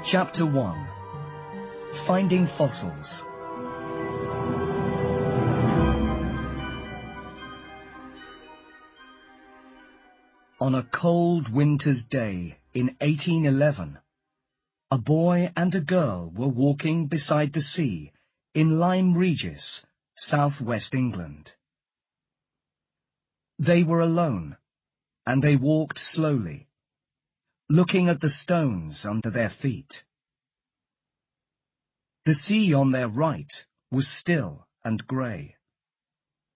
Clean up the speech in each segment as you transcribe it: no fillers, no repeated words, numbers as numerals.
Chapter 1. Finding Fossils. On a cold winter's day in 1811, a boy and a girl were walking beside the sea in Lyme Regis, southwest England. They were alone, and they walked slowly, looking at the stones under their feet. The sea on their right was still and grey.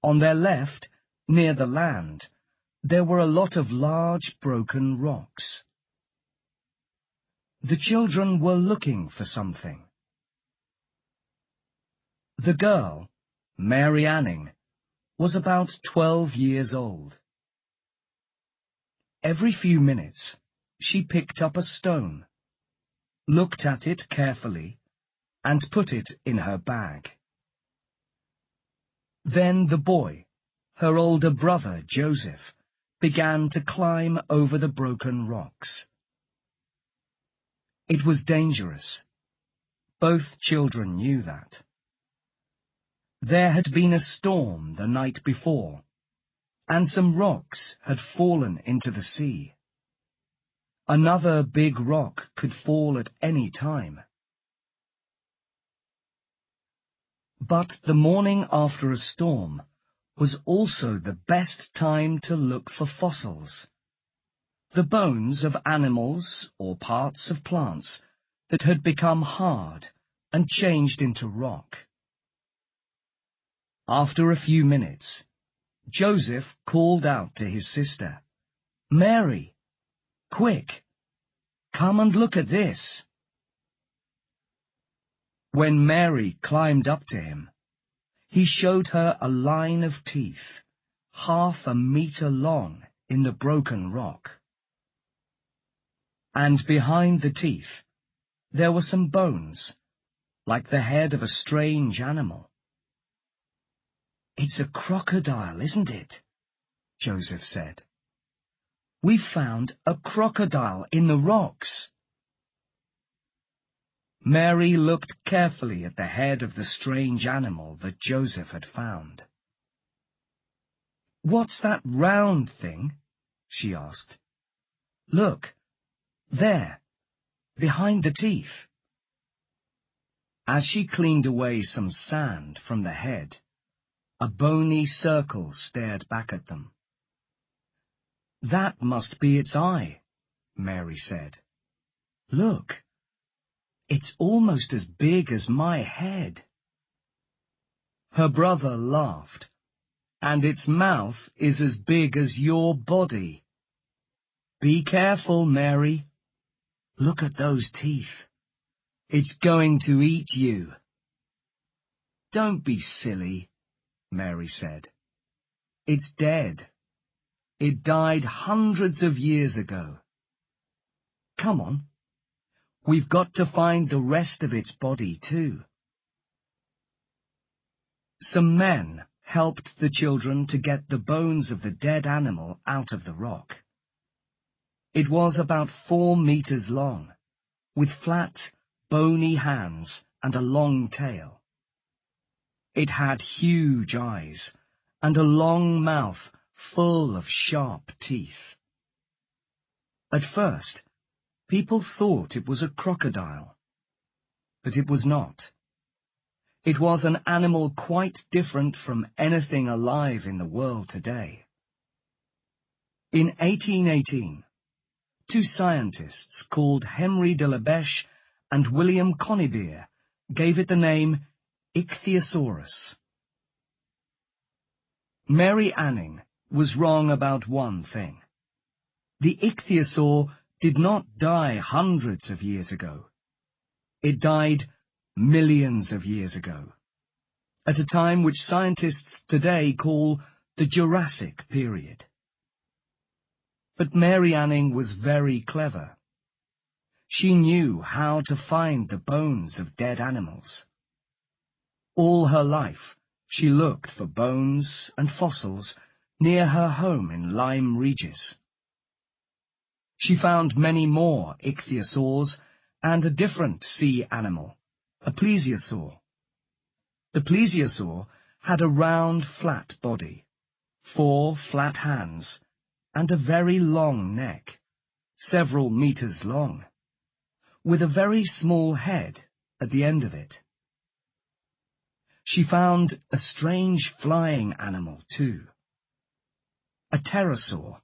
On their left, near the land, there were a lot of large broken rocks. The children were looking for something. The girl, Mary Anning, was about 12 years old. Every few minutes, she picked up a stone, looked at it carefully, and put it in her bag. Then the boy, her older brother Joseph, began to climb over the broken rocks. It was dangerous. Both children knew that. There had been a storm the night before, and some rocks had fallen into the sea. Another big rock could fall at any time. But the morning after a storm was also the best time to look for fossils, the bones of animals or parts of plants that had become hard and changed into rock. After a few minutes, Joseph called out to his sister, "Mary, quick, come and look at this." When Mary climbed up to him, he showed her a line of teeth, 1/2 meter long in the broken rock. And behind the teeth, there were some bones, like the head of a strange animal. "It's a crocodile, isn't it?" Joseph said. "We've found a crocodile in the rocks." Mary looked carefully at the head of the strange animal that Joseph had found. "What's that round thing?" she asked. "Look, there, behind the teeth." As she cleaned away some sand from the head, a bony circle stared back at them. "That must be its eye," Mary said. "Look. It's almost as big as my head." Her brother laughed. "And its mouth is as big as your body." "Be careful, Mary. Look at those teeth. It's going to eat you." "Don't be silly," Mary said. "It's dead. It died hundreds of years ago. Come on. We've got to find the rest of its body, too." Some men helped the children to get the bones of the dead animal out of the rock. It was about 4 meters long, with flat, bony hands and a long tail. It had huge eyes and a long mouth full of sharp teeth. At first, people thought it was a crocodile, but it was not. It was an animal quite different from anything alive in the world today. In 1818, 2 scientists called Henry de la Beche and William Conybeare gave it the name Ichthyosaurus. Mary Anning was wrong about one thing. The ichthyosaur did not die hundreds of years ago. It died millions of years ago, at a time which scientists today call the Jurassic period. But Mary Anning was very clever. She knew how to find the bones of dead animals. All her life, she looked for bones and fossils near her home in Lyme Regis. She found many more ichthyosaurs and a different sea animal, a plesiosaur. The plesiosaur had a round, flat body, 4 flat hands, and a very long neck, several meters long, with a very small head at the end of it. She found a strange flying animal, too, a pterosaur.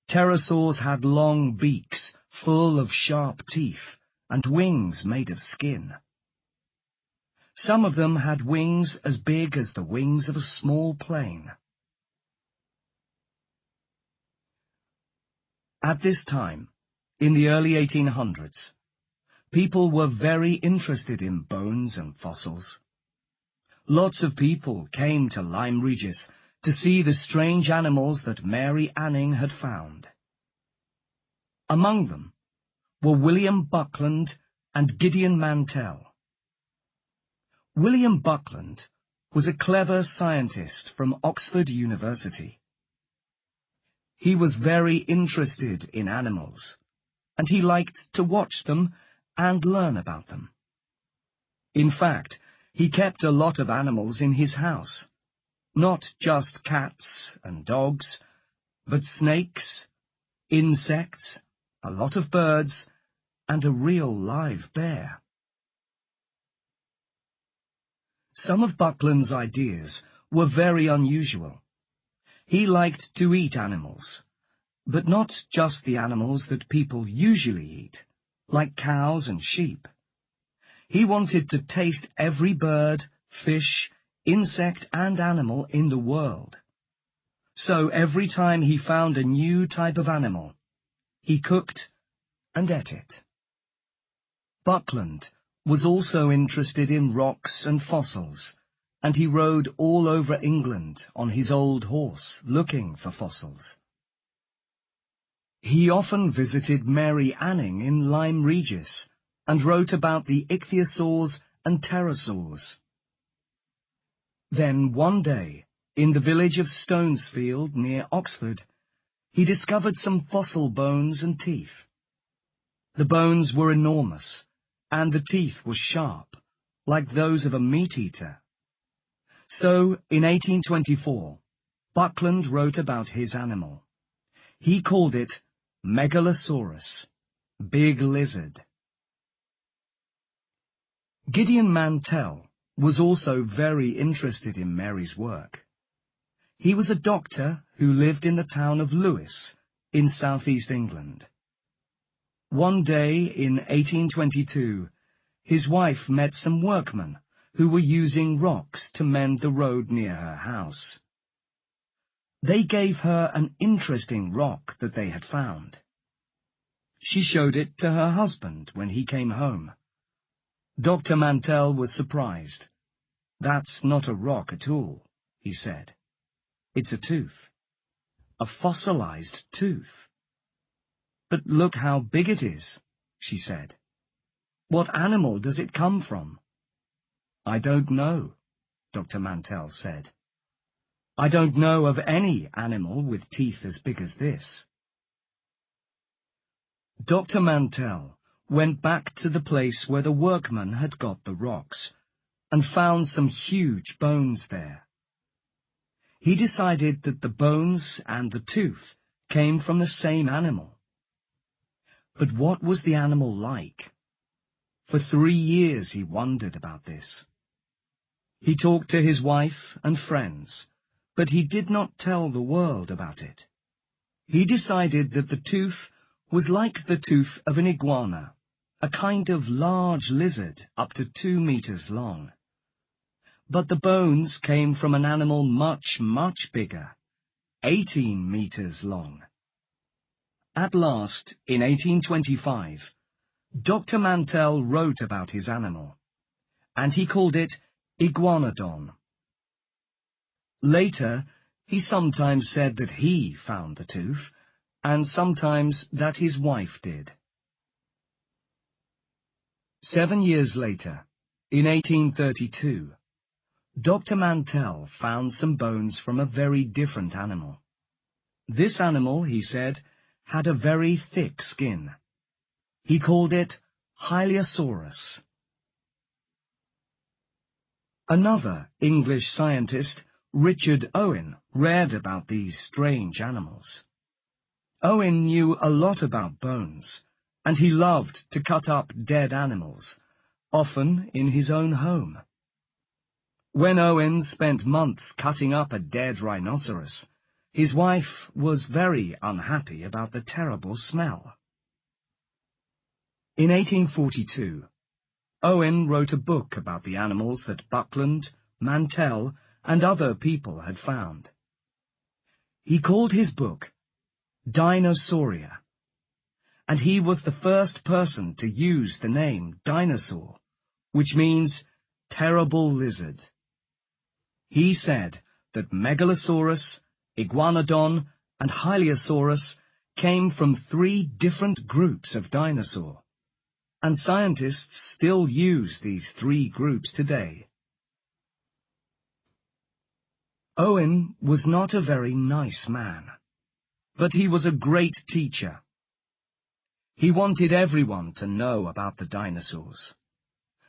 Pterosaurs had long beaks full of sharp teeth and wings made of skin. Some of them had wings as big as the wings of a small plane. At this time, in the early 1800s, people were very interested in bones and fossils. Lots of people came to Lyme Regis to see the strange animals that Mary Anning had found. Among them were William Buckland and Gideon Mantell. William Buckland was a clever scientist from Oxford University. He was very interested in animals, and he liked to watch them and learn about them. In fact, he kept a lot of animals in his house, not just cats and dogs, but snakes, insects, a lot of birds, and a real live bear. Some of Buckland's ideas were very unusual. He liked to eat animals, but not just the animals that people usually eat, like cows and sheep. He wanted to taste every bird, fish, insect, and animal in the world. So every time he found a new type of animal, he cooked and ate it. Buckland was also interested in rocks and fossils, and he rode all over England on his old horse looking for fossils. He often visited Mary Anning in Lyme Regis and wrote about the ichthyosaurs and pterosaurs. Then one day, in the village of Stonesfield near Oxford, he discovered some fossil bones and teeth. The bones were enormous, and the teeth were sharp, like those of a meat-eater. So, in 1824, Buckland wrote about his animal. He called it Megalosaurus, big lizard. Gideon Mantell was also very interested in Mary's work. He was a doctor who lived in the town of Lewes in southeast England. One day in 1822, his wife met some workmen who were using rocks to mend the road near her house. They gave her an interesting rock that they had found. She showed it to her husband when he came home. Dr. Mantell was surprised. "That's not a rock at all," he said. "It's a tooth. A fossilized tooth." "But look how big it is," she said. "What animal does it come from?" "I don't know," Dr. Mantell said. "I don't know of any animal with teeth as big as this." Dr. Mantell went back to the place where the workmen had got the rocks, and found some huge bones there. He decided that the bones and the tooth came from the same animal. But what was the animal like? For 3 years he wondered about this. He talked to his wife and friends, but he did not tell the world about it. He decided that the tooth was like the tooth of an iguana, a kind of large lizard up to 2 meters long. But the bones came from an animal much, much bigger, 18 meters long. At last, in 1825, Dr. Mantell wrote about his animal, and he called it Iguanodon. Later, he sometimes said that he found the tooth, and sometimes that his wife did. 7 years later, in 1832, Dr. Mantell found some bones from a very different animal. This animal, he said, had a very thick skin. He called it Allosaurus. Another English scientist, Richard Owen, read about these strange animals. Owen knew a lot about bones, and he loved to cut up dead animals, often in his own home. When Owen spent months cutting up a dead rhinoceros, his wife was very unhappy about the terrible smell. In 1842, Owen wrote a book about the animals that Buckland, Mantell, and other people had found. He called his book Dinosauria, and he was the first person to use the name dinosaur, which means terrible lizard. He said that Megalosaurus, Iguanodon, and Allosaurus came from 3 different groups of dinosaur, and scientists still use these 3 groups today. Owen was not a very nice man, but he was a great teacher. He wanted everyone to know about the dinosaurs.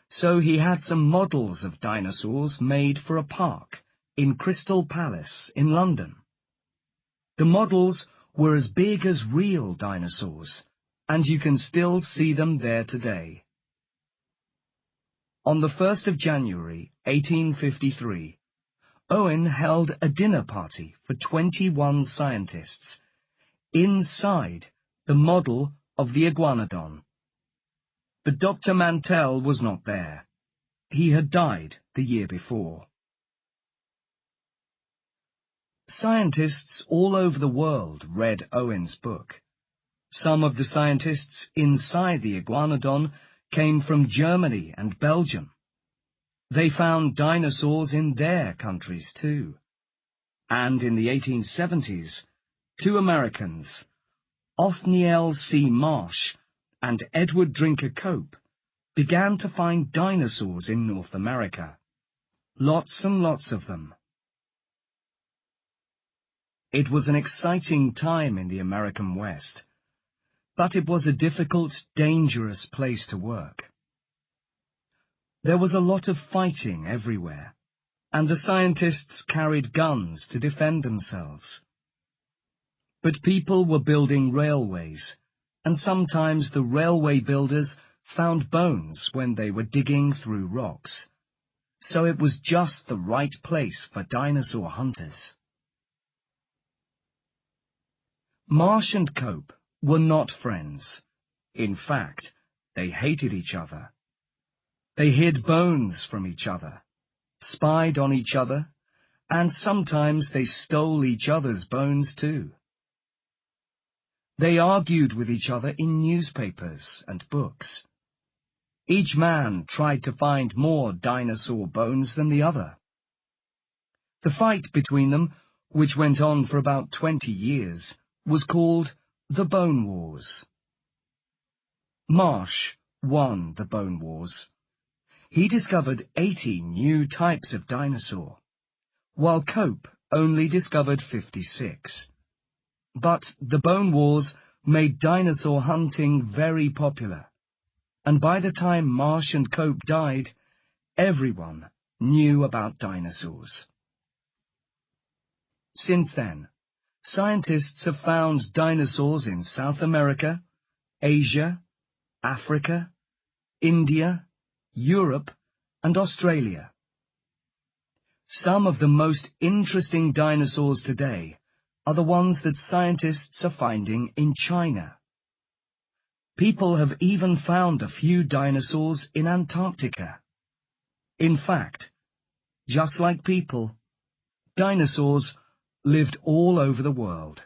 So he had some models of dinosaurs made for a park in Crystal Palace in London. The models were as big as real dinosaurs, and you can still see them there today. On the 1st of January, 1853, Owen held a dinner party for 21 scientists inside the model of the Iguanodon. But Dr. Mantell was not there. He had died the year before. Scientists all over the world read Owen's book. Some of the scientists inside the Iguanodon came from Germany and Belgium. They found dinosaurs in their countries too. And in the 1870s, 2 Americans, Othniel C. Marsh and Edward Drinker Cope, began to find dinosaurs in North America. Lots and lots of them. It was an exciting time in the American West, but it was a difficult, dangerous place to work. There was a lot of fighting everywhere, and the scientists carried guns to defend themselves. But people were building railways, and sometimes the railway builders found bones when they were digging through rocks. So it was just the right place for dinosaur hunters. Marsh and Cope were not friends. In fact, they hated each other. They hid bones from each other, spied on each other, and sometimes they stole each other's bones too. They argued with each other in newspapers and books. Each man tried to find more dinosaur bones than the other. The fight between them, which went on for about 20 years, was called the Bone Wars. Marsh won the Bone Wars. He discovered 80 new types of dinosaur, while Cope only discovered 56. But the Bone Wars made dinosaur hunting very popular, and by the time Marsh and Cope died, everyone knew about dinosaurs. Since then, scientists have found dinosaurs in South America, Asia, Africa, India, Europe, and Australia. Some of the most interesting dinosaurs today are the ones that scientists are finding in China. People have even found a few dinosaurs in Antarctica. In fact, just like people, dinosaurs lived all over the world.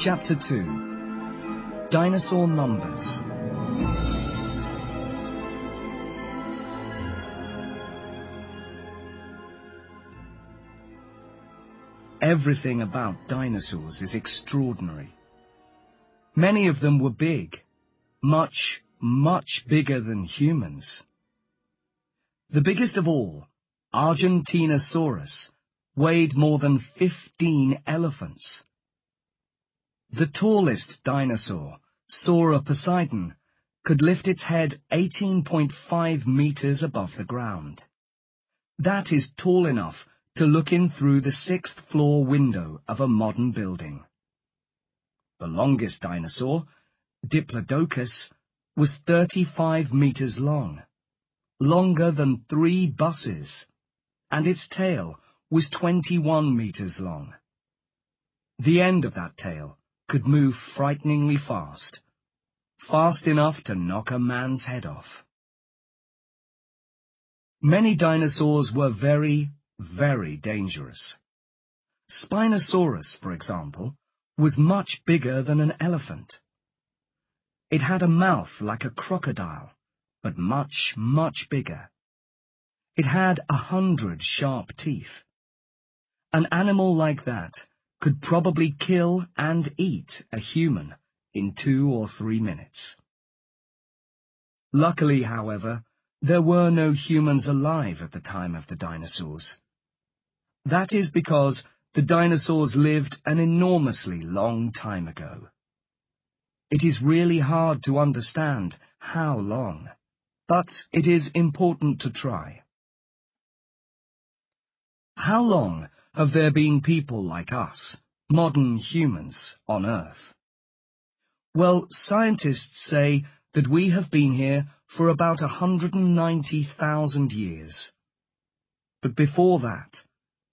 Chapter 2. Dinosaur Numbers. Everything about dinosaurs is extraordinary. Many of them were big, much, much bigger than humans. The biggest of all, Argentinosaurus, weighed more than 15 elephants. The tallest dinosaur, Sauroposeidon, could lift its head 18.5 meters above the ground. That is tall enough to look in through the 6th floor window of a modern building. The longest dinosaur, Diplodocus, was 35 meters long, longer than 3 buses, and its tail was 21 meters long. The end of that tail could move frighteningly fast, fast enough to knock a man's head off. Many dinosaurs were very, very dangerous. Spinosaurus, for example, was much bigger than an elephant. It had a mouth like a crocodile, but much, much bigger. It had 100 sharp teeth. An animal like that could probably kill and eat a human in 2 or 3 minutes. Luckily, however, there were no humans alive at the time of the dinosaurs. That is because the dinosaurs lived an enormously long time ago. It is really hard to understand how long, but it is important to try. How long have there been people like us, modern humans, on Earth? Well, scientists say that we have been here for about 190,000 years. But before that,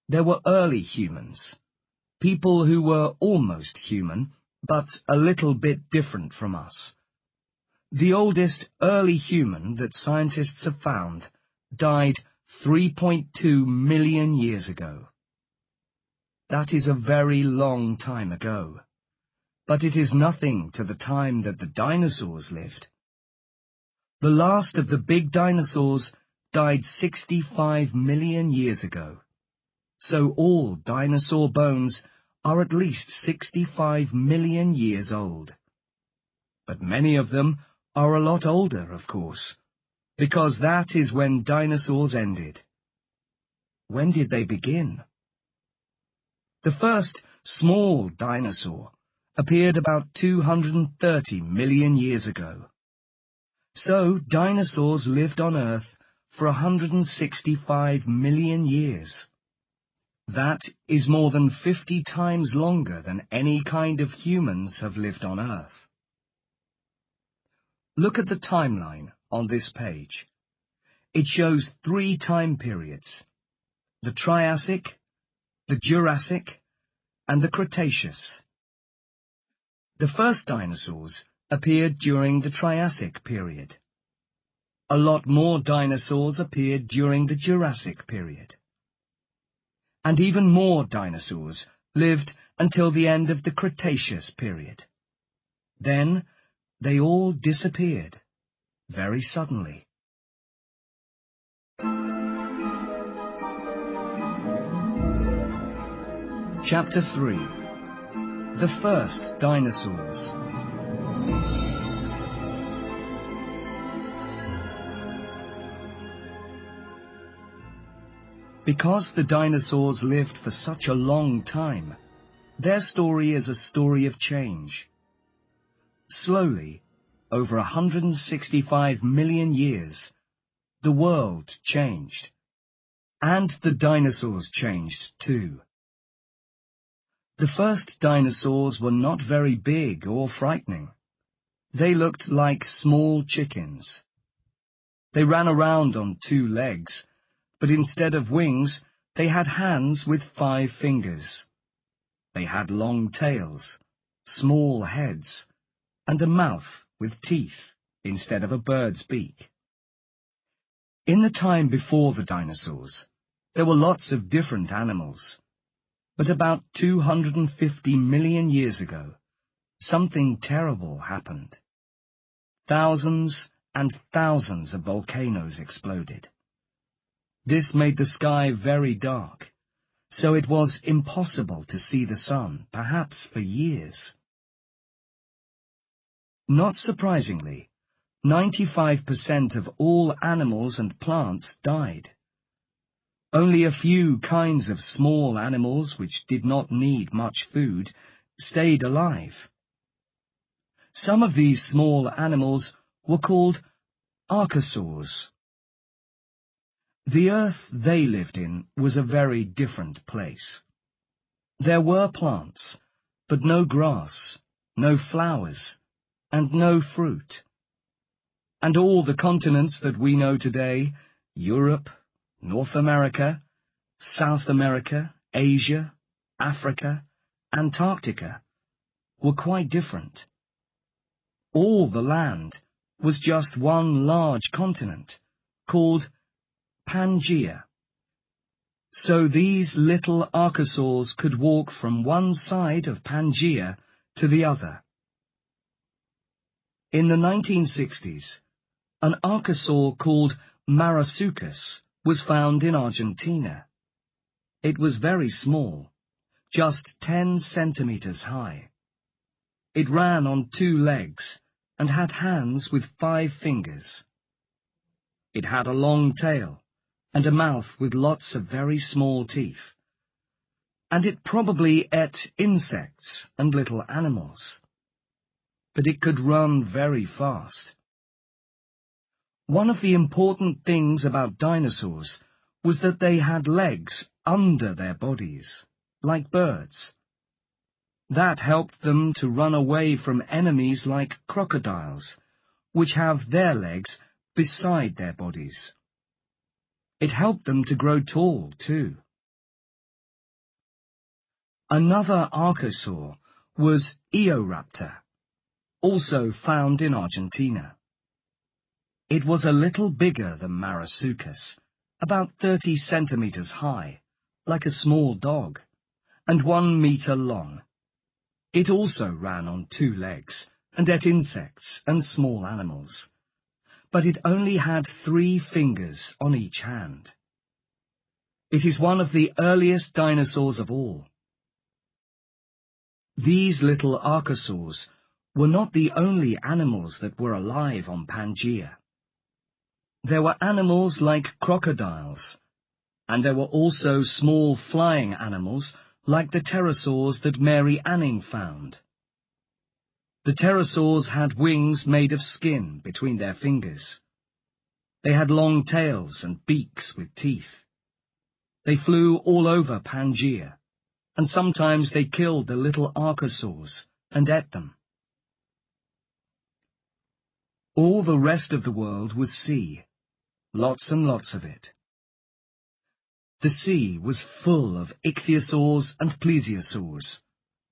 there were early humans, people who were almost human, but a little bit different from us. The oldest early human that scientists have found died 3.2 million years ago. That is a very long time ago, but it is nothing to the time that the dinosaurs lived. The last of the big dinosaurs died 65 million years ago, so all dinosaur bones are at least 65 million years old. But many of them are a lot older, of course, because that is when dinosaurs ended. When did they begin? The first small dinosaur appeared about 230 million years ago. So dinosaurs lived on Earth for 165 million years. That is more than 50 times longer than any kind of humans have lived on Earth. Look at the timeline on this page. It shows 3 time periods: the Triassic, the Jurassic, and the Cretaceous. The first dinosaurs appeared during the Triassic period. A lot more dinosaurs appeared during the Jurassic period. And even more dinosaurs lived until the end of the Cretaceous period. Then they all disappeared, very suddenly. Chapter 3. The First Dinosaurs. Because the dinosaurs lived for such a long time, their story is a story of change. Slowly, over 165 million years, the world changed. And the dinosaurs changed too. The first dinosaurs were not very big or frightening. They looked like small chickens. They ran around on 2 legs, but instead of wings, they had hands with 5 fingers. They had long tails, small heads, and a mouth with teeth instead of a bird's beak. In the time before the dinosaurs, there were lots of different animals. But about 250 million years ago, something terrible happened. Thousands and thousands of volcanoes exploded. This made the sky very dark, so it was impossible to see the sun, perhaps for years. Not surprisingly, 95% of all animals and plants died. Only a few kinds of small animals which did not need much food stayed alive. Some of these small animals were called Arcosaurs. The earth they lived in was a very different place. There were plants, but no grass, no flowers, and no fruit. And all the continents that we know today, Europe, North America, South America, Asia, Africa, Antarctica, were quite different. All the land was just one large continent, called Pangaea. So these little Arcosaurs could walk from one side of Pangaea to the other. In the 1960s, an Arcosaur called Marsuchus was found in Argentina. It was very small, just 10 centimeters high. It ran on 2 legs and had hands with 5 fingers. It had a long tail and a mouth with lots of very small teeth, and it probably ate insects and little animals. But it could run very fast. One of the important things about dinosaurs was that they had legs under their bodies, like birds. That helped them to run away from enemies like crocodiles, which have their legs beside their bodies. It helped them to grow tall, too. Another Arcosaur was Eorapta, also found in Argentina. It was a little bigger than Marsuchus, about 30 centimeters high, like a small dog, and 1 meter long. It also ran on 2 legs and ate insects and small animals, but it only had 3 fingers on each hand. It is one of the earliest dinosaurs of all. These little Arcosaurs were not the only animals that were alive on Pangaea. There were animals like crocodiles, and there were also small flying animals like the pterosaurs that Mary Anning found. The pterosaurs had wings made of skin between their fingers. They had long tails and beaks with teeth. They flew all over Pangaea, and sometimes they killed the little Arcosaurs and ate them. All the rest of the world was sea, lots and lots of it. The sea was full of ichthyosaurs and plesiosaurs.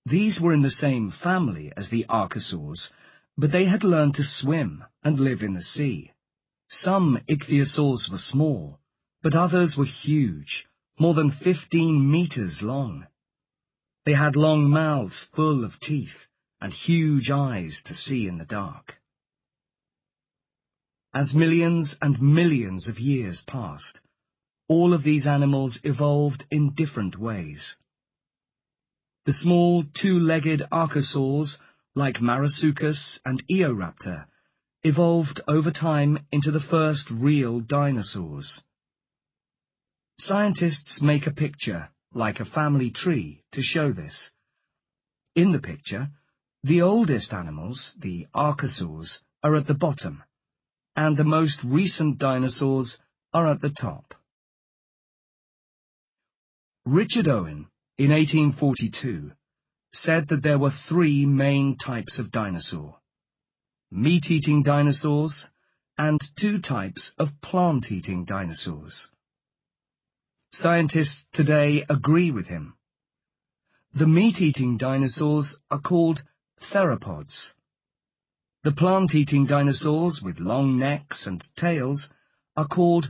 These were in the same family as the Arcosaurs, but they had learned to swim and live in the sea. Some ichthyosaurs were small, but others were huge, more than 15 meters long. They had long mouths full of teeth and huge eyes to see in the dark. As millions and millions of years passed, all of these animals evolved in different ways. The small 2-legged Arcosaurs, like Marsuchus and Eorapta, evolved over time into the first real dinosaurs. Scientists make a picture, like a family tree, to show this. In the picture, the oldest animals, the Arcosaurs, are at the bottom, and the most recent dinosaurs are at the top. Richard Owen, in 1842, said that there were 3 main types of dinosaur: meat-eating dinosaurs and 2 types of plant-eating dinosaurs. Scientists today agree with him. The meat-eating dinosaurs are called theropods. The plant-eating dinosaurs with long necks and tails are called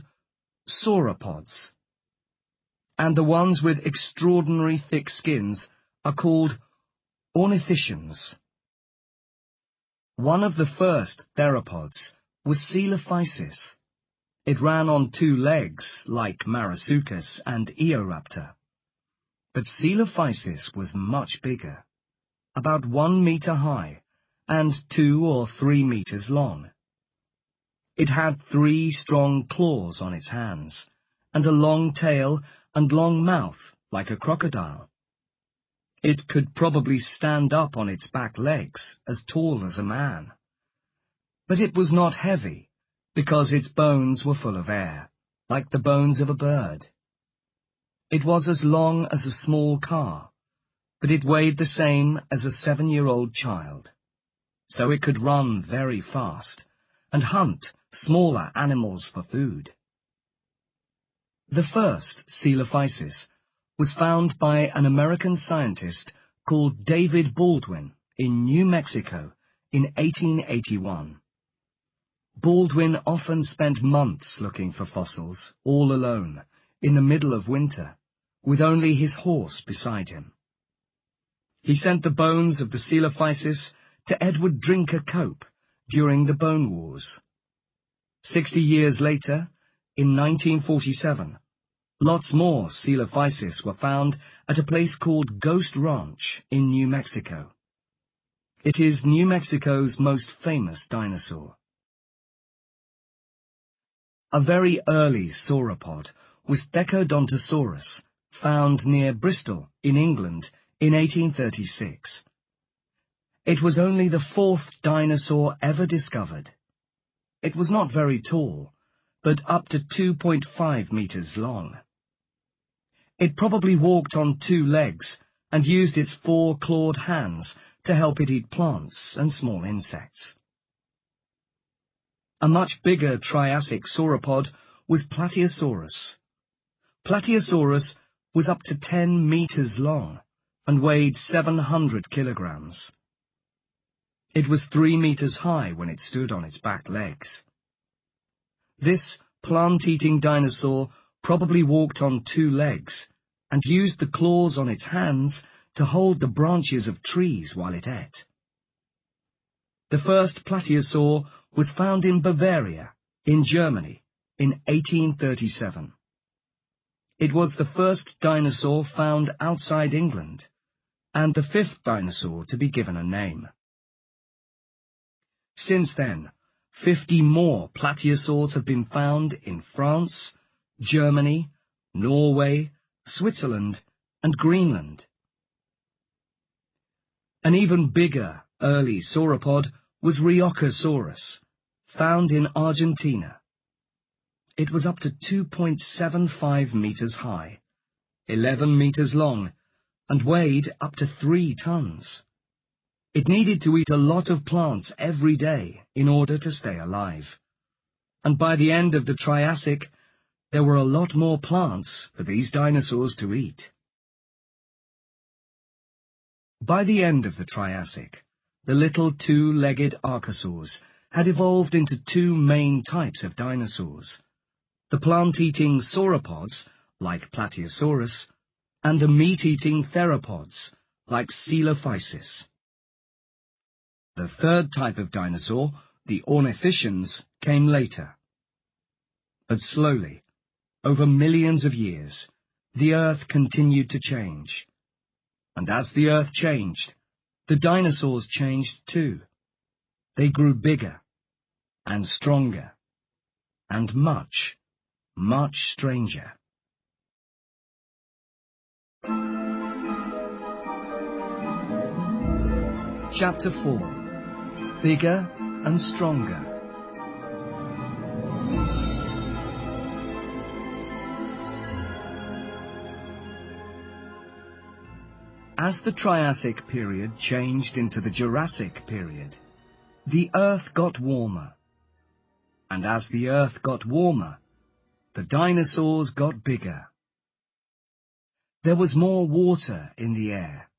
sauropods. And the ones with extraordinary thick skins are called Ornithischians. One of the first theropods was Coelophysis. It ran on 2 legs, like Marsuchus and Eorapta. But Coelophysis was much bigger, about 1 meter high and 2 or 3 meters long. It had 3 strong claws on its hands, and a long tail and long mouth like a crocodile. It could probably stand up on its back legs as tall as a man. But it was not heavy, because its bones were full of air, like the bones of a bird. It was as long as a small car, but it weighed the same as a 7-year-old child. So it could run very fast and hunt smaller animals for food. The first Coelophysis was found by an American scientist called David Baldwin in New Mexico in 1881. Baldwin often spent months looking for fossils, all alone, in the middle of winter, with only his horse beside him. He sent the bones of the Coelophysis to Edward Drinker Cope during the Bone Wars. 60 years later, in 1947, lots more Coelophysis were found at a place called Ghost Ranch in New Mexico. It is New Mexico's most famous dinosaur. A very early sauropod was Decodontosaurus, found near Bristol in England in 1836. It was only the fourth dinosaur ever discovered. It was not very tall, but up to 2.5 meters long. It probably walked on 2 legs and used its 4 clawed hands to help it eat plants and small insects. A much bigger Triassic sauropod was Platyosaurus. Platyosaurus was up to 10 meters long and weighed 700 kilograms. It was 3 meters high when it stood on its back legs. This plant-eating dinosaur probably walked on 2 legs and used the claws on its hands to hold the branches of trees while it ate. The first Platyosaur was found in Bavaria, in Germany, in 1837. It was the first dinosaur found outside England, and the 5th dinosaur to be given a name. Since then, 50 more Platyosaurs have been found in France, Germany, Norway, Switzerland, and Greenland. An even bigger early sauropod was Ryokosaurus, found in Argentina. It was up to 2.75 meters high, 11 meters long, and weighed up to 3 tons. It needed to eat a lot of plants every day in order to stay alive. And by the end of the Triassic, there were a lot more plants for these dinosaurs to eat. By the end of the Triassic, the little 2-legged Arcosaurs had evolved into 2 main types of dinosaurs: the plant-eating sauropods, like Platyosaurus, and the meat-eating theropods, like Coelophysis. The third type of dinosaur, the Ornithischians, came later. But slowly, over millions of years, the Earth continued to change. And as the Earth changed, the dinosaurs changed too. They grew bigger, and stronger, and much, much stranger. Chapter 4. Bigger and Stronger. As the Triassic period changed into the Jurassic period, the Earth got warmer. And as the Earth got warmer, the dinosaurs got bigger. There was more water in the air,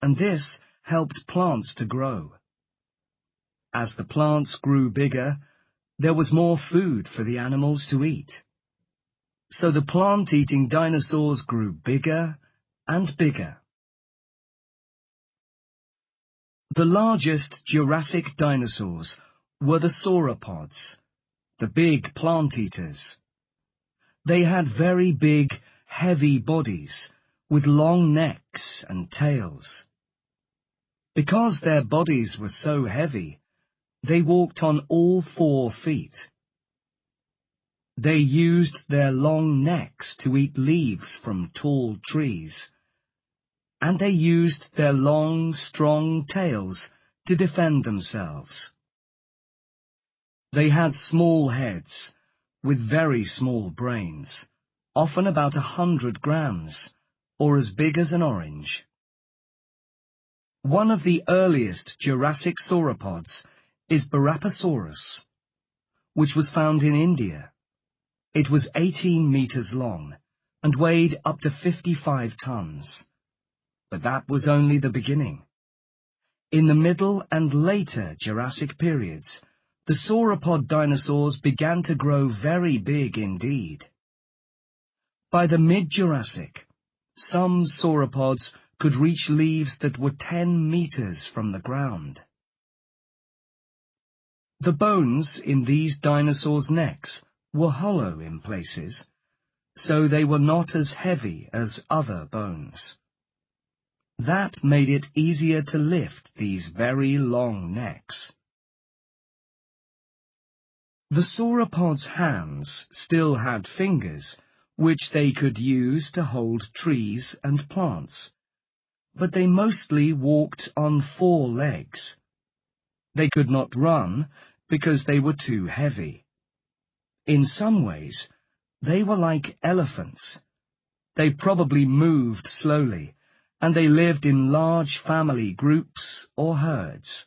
and this helped plants to grow. As the plants grew bigger, there was more food for the animals to eat. So the plant-eating dinosaurs grew bigger and bigger. The largest Jurassic dinosaurs were the sauropods, the big plant-eaters. They had very big, heavy bodies with long necks and tails. Because their bodies were so heavy, they walked on all 4 feet. They used their long necks to eat leaves from tall trees, and they used their long, strong tails to defend themselves. They had small heads, with very small brains, often about 100 grams, or as big as an orange. One of the earliest Jurassic sauropods is Brachiosaurus, which was found in India. It was 18 meters long and weighed up to 55 tons. But that was only the beginning. In the middle and later Jurassic periods, the sauropod dinosaurs began to grow very big indeed. By the mid-Jurassic, some sauropods could reach leaves that were 10 meters from the ground. The bones in these dinosaurs' necks were hollow in places, so they were not as heavy as other bones. That made it easier to lift these very long necks. The sauropods' hands still had fingers, which they could use to hold trees and plants, but they mostly walked on 4 legs. They could not run because they were too heavy. In some ways, they were like elephants. They probably moved slowly, and they lived in large family groups or herds.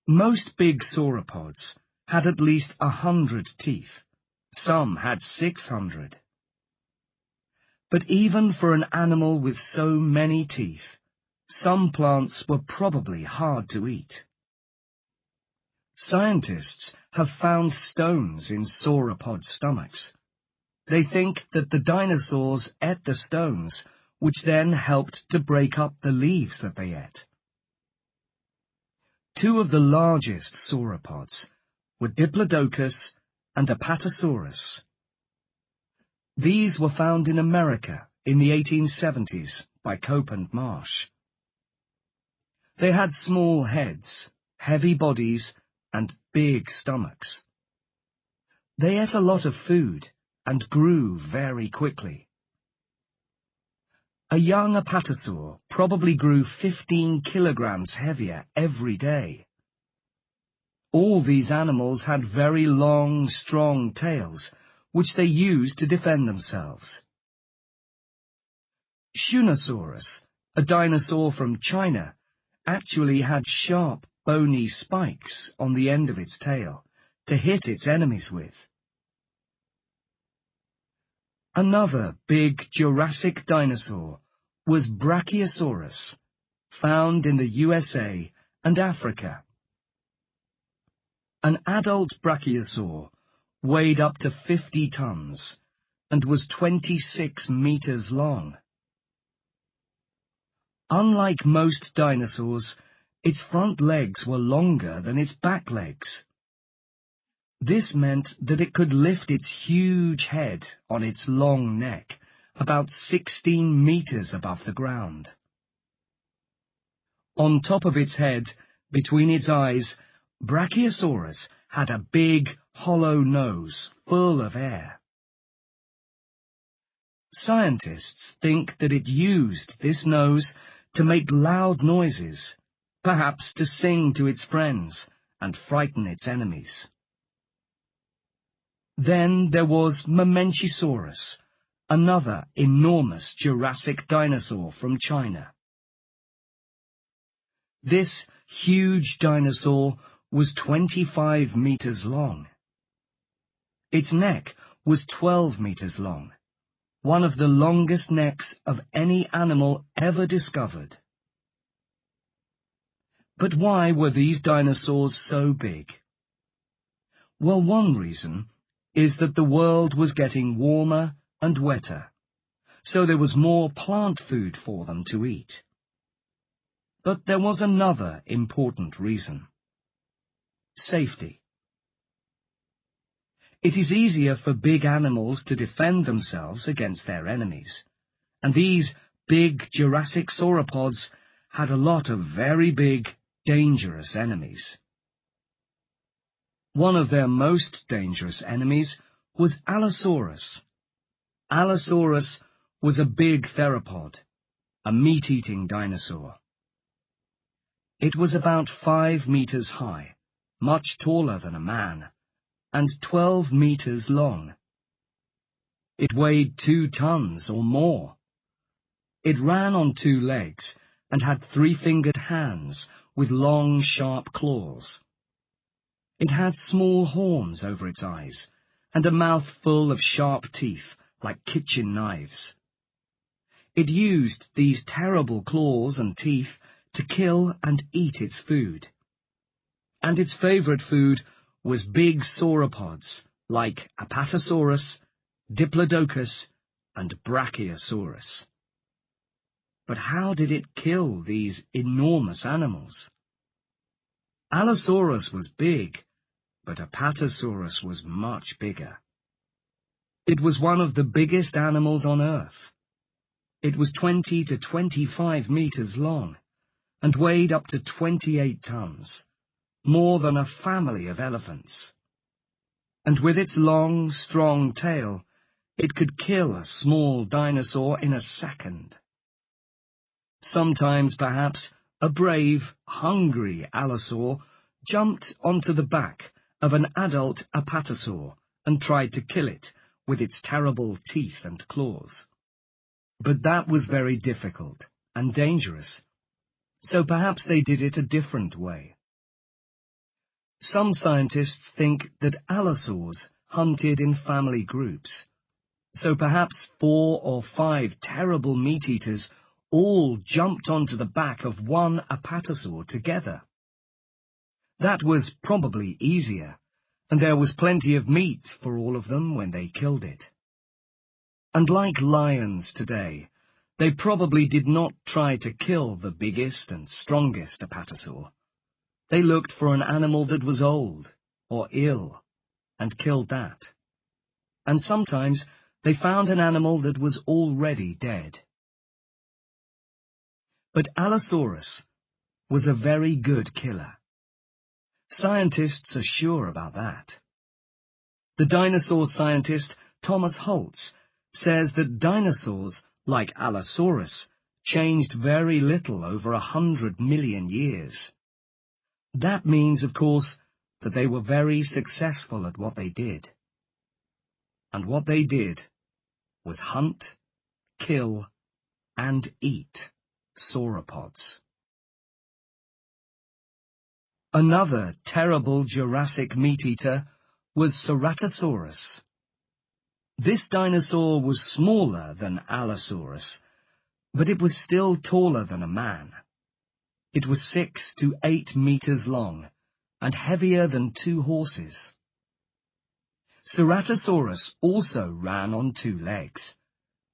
Most big sauropods had at least 100 teeth. Some had 600. But even for an animal with so many teeth, some plants were probably hard to eat. Scientists have found stones in sauropod stomachs. They think that the dinosaurs ate the stones, which then helped to break up the leaves that they ate. 2 of the largest sauropods were Diplodocus and Apatosaurus. These were found in America in the 1870s by Cope and Marsh. They had small heads, heavy bodies, and big stomachs. They ate a lot of food and grew very quickly. A young Apatosaur probably grew 15 kilograms heavier every day. All these animals had very long, strong tails, which they used to defend themselves. Shunasaurus, a dinosaur from China, actually had sharp, bony spikes on the end of its tail to hit its enemies with. Another big Jurassic dinosaur was Brachiosaurus, found in the USA and Africa. An adult Brachiosaur weighed up to 50 tons and was 26 meters long. Unlike most dinosaurs, its front legs were longer than its back legs. This meant that it could lift its huge head on its long neck, about 16 meters above the ground. On top of its head, between its eyes, Brachiosaurus had a big, hollow nose full of air. Scientists think that it used this nose to make loud noises, perhaps to sing to its friends and frighten its enemies. Then there was Momentusaurus, another enormous Jurassic dinosaur from China. This huge dinosaur was 25 meters long. Its neck was 12 meters long, one of the longest necks of any animal ever discovered. But why were these dinosaurs so big? Well, one reason is that the world was getting warmer and wetter, so there was more plant food for them to eat. But there was another important reason: safety. It is easier for big animals to defend themselves against their enemies, and these big Jurassic sauropods had a lot of very big, dangerous enemies. One of their most dangerous enemies was Allosaurus. Allosaurus was a big theropod, a meat-eating dinosaur. It was about 5 meters high, much taller than a man, and 12 meters long. It weighed 2 tons or more. It ran on 2 legs and had 3-fingered hands with long, sharp claws. It had small horns over its eyes and a mouth full of sharp teeth like kitchen knives. It used these terrible claws and teeth to kill and eat its food. And its favorite food was big sauropods like Apatosaurus, Diplodocus, and Brachiosaurus. But how did it kill these enormous animals? Allosaurus was big, but Apatosaurus was much bigger. It was one of the biggest animals on Earth. It was 20 to 25 meters long and weighed up to 28 tons, more than a family of elephants. And with its long, strong tail, it could kill a small dinosaur in a second. Sometimes, perhaps, a brave, hungry allosaur jumped onto the back of an adult apatosaur and tried to kill it with its terrible teeth and claws. But that was very difficult and dangerous, so perhaps they did it a different way. Some scientists think that allosaurs hunted in family groups, so perhaps 4 or 5 terrible meat-eaters all jumped onto the back of one apatosaur together. That was probably easier, and there was plenty of meat for all of them when they killed it. And like lions today, they probably did not try to kill the biggest and strongest apatosaur. They looked for an animal that was old or ill and killed that. And sometimes they found an animal that was already dead. But Allosaurus was a very good killer. Scientists are sure about that. The dinosaur scientist Thomas Holtz says that dinosaurs, like Allosaurus, changed very little over 100 million years. That means, of course, that they were very successful at what they did. And what they did was hunt, kill, and eat sauropods. Another terrible Jurassic meat-eater was Ceratosaurus. This dinosaur was smaller than Allosaurus, but it was still taller than a man. It was 6 to 8 meters long and heavier than 2 horses. Ceratosaurus also ran on 2 legs.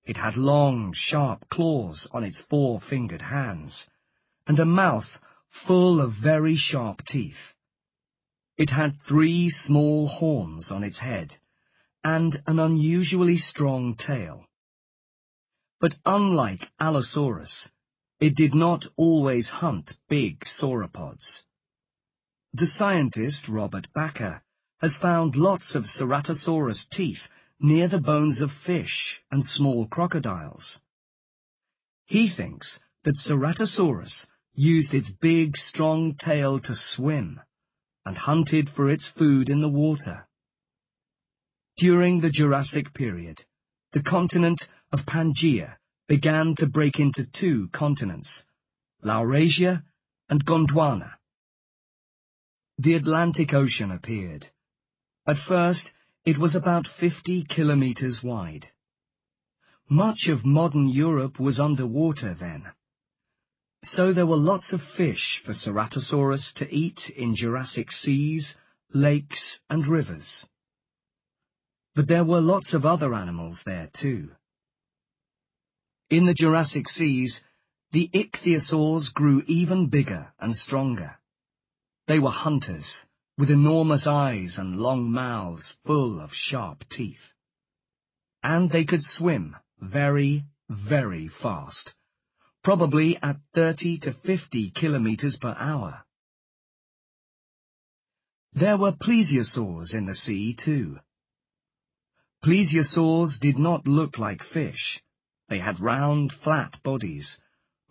It had long, sharp claws on its 4-fingered hands, and a mouth full of very sharp teeth. It had 3 small horns on its head, and an unusually strong tail. But unlike Allosaurus, it did not always hunt big sauropods. The scientist Robert Bakker has found lots of Ceratosaurus teeth near the bones of fish and small crocodiles. He thinks that Ceratosaurus used its big, strong tail to swim and hunted for its food in the water. During the Jurassic period, the continent of Pangaea began to break into 2 continents, Laurasia and Gondwana. The Atlantic Ocean appeared. At first, it was about 50 kilometers wide. Much of modern Europe was underwater then, so there were lots of fish for Ceratosaurus to eat in Jurassic seas, lakes, and rivers. But there were lots of other animals there too. In the Jurassic seas, the ichthyosaurs grew even bigger and stronger. They were hunters, with enormous eyes and long mouths full of sharp teeth. And they could swim very, very fast, probably at 30 to 50 kilometers per hour. There were plesiosaurs in the sea, too. Plesiosaurs did not look like fish. They had round, flat bodies,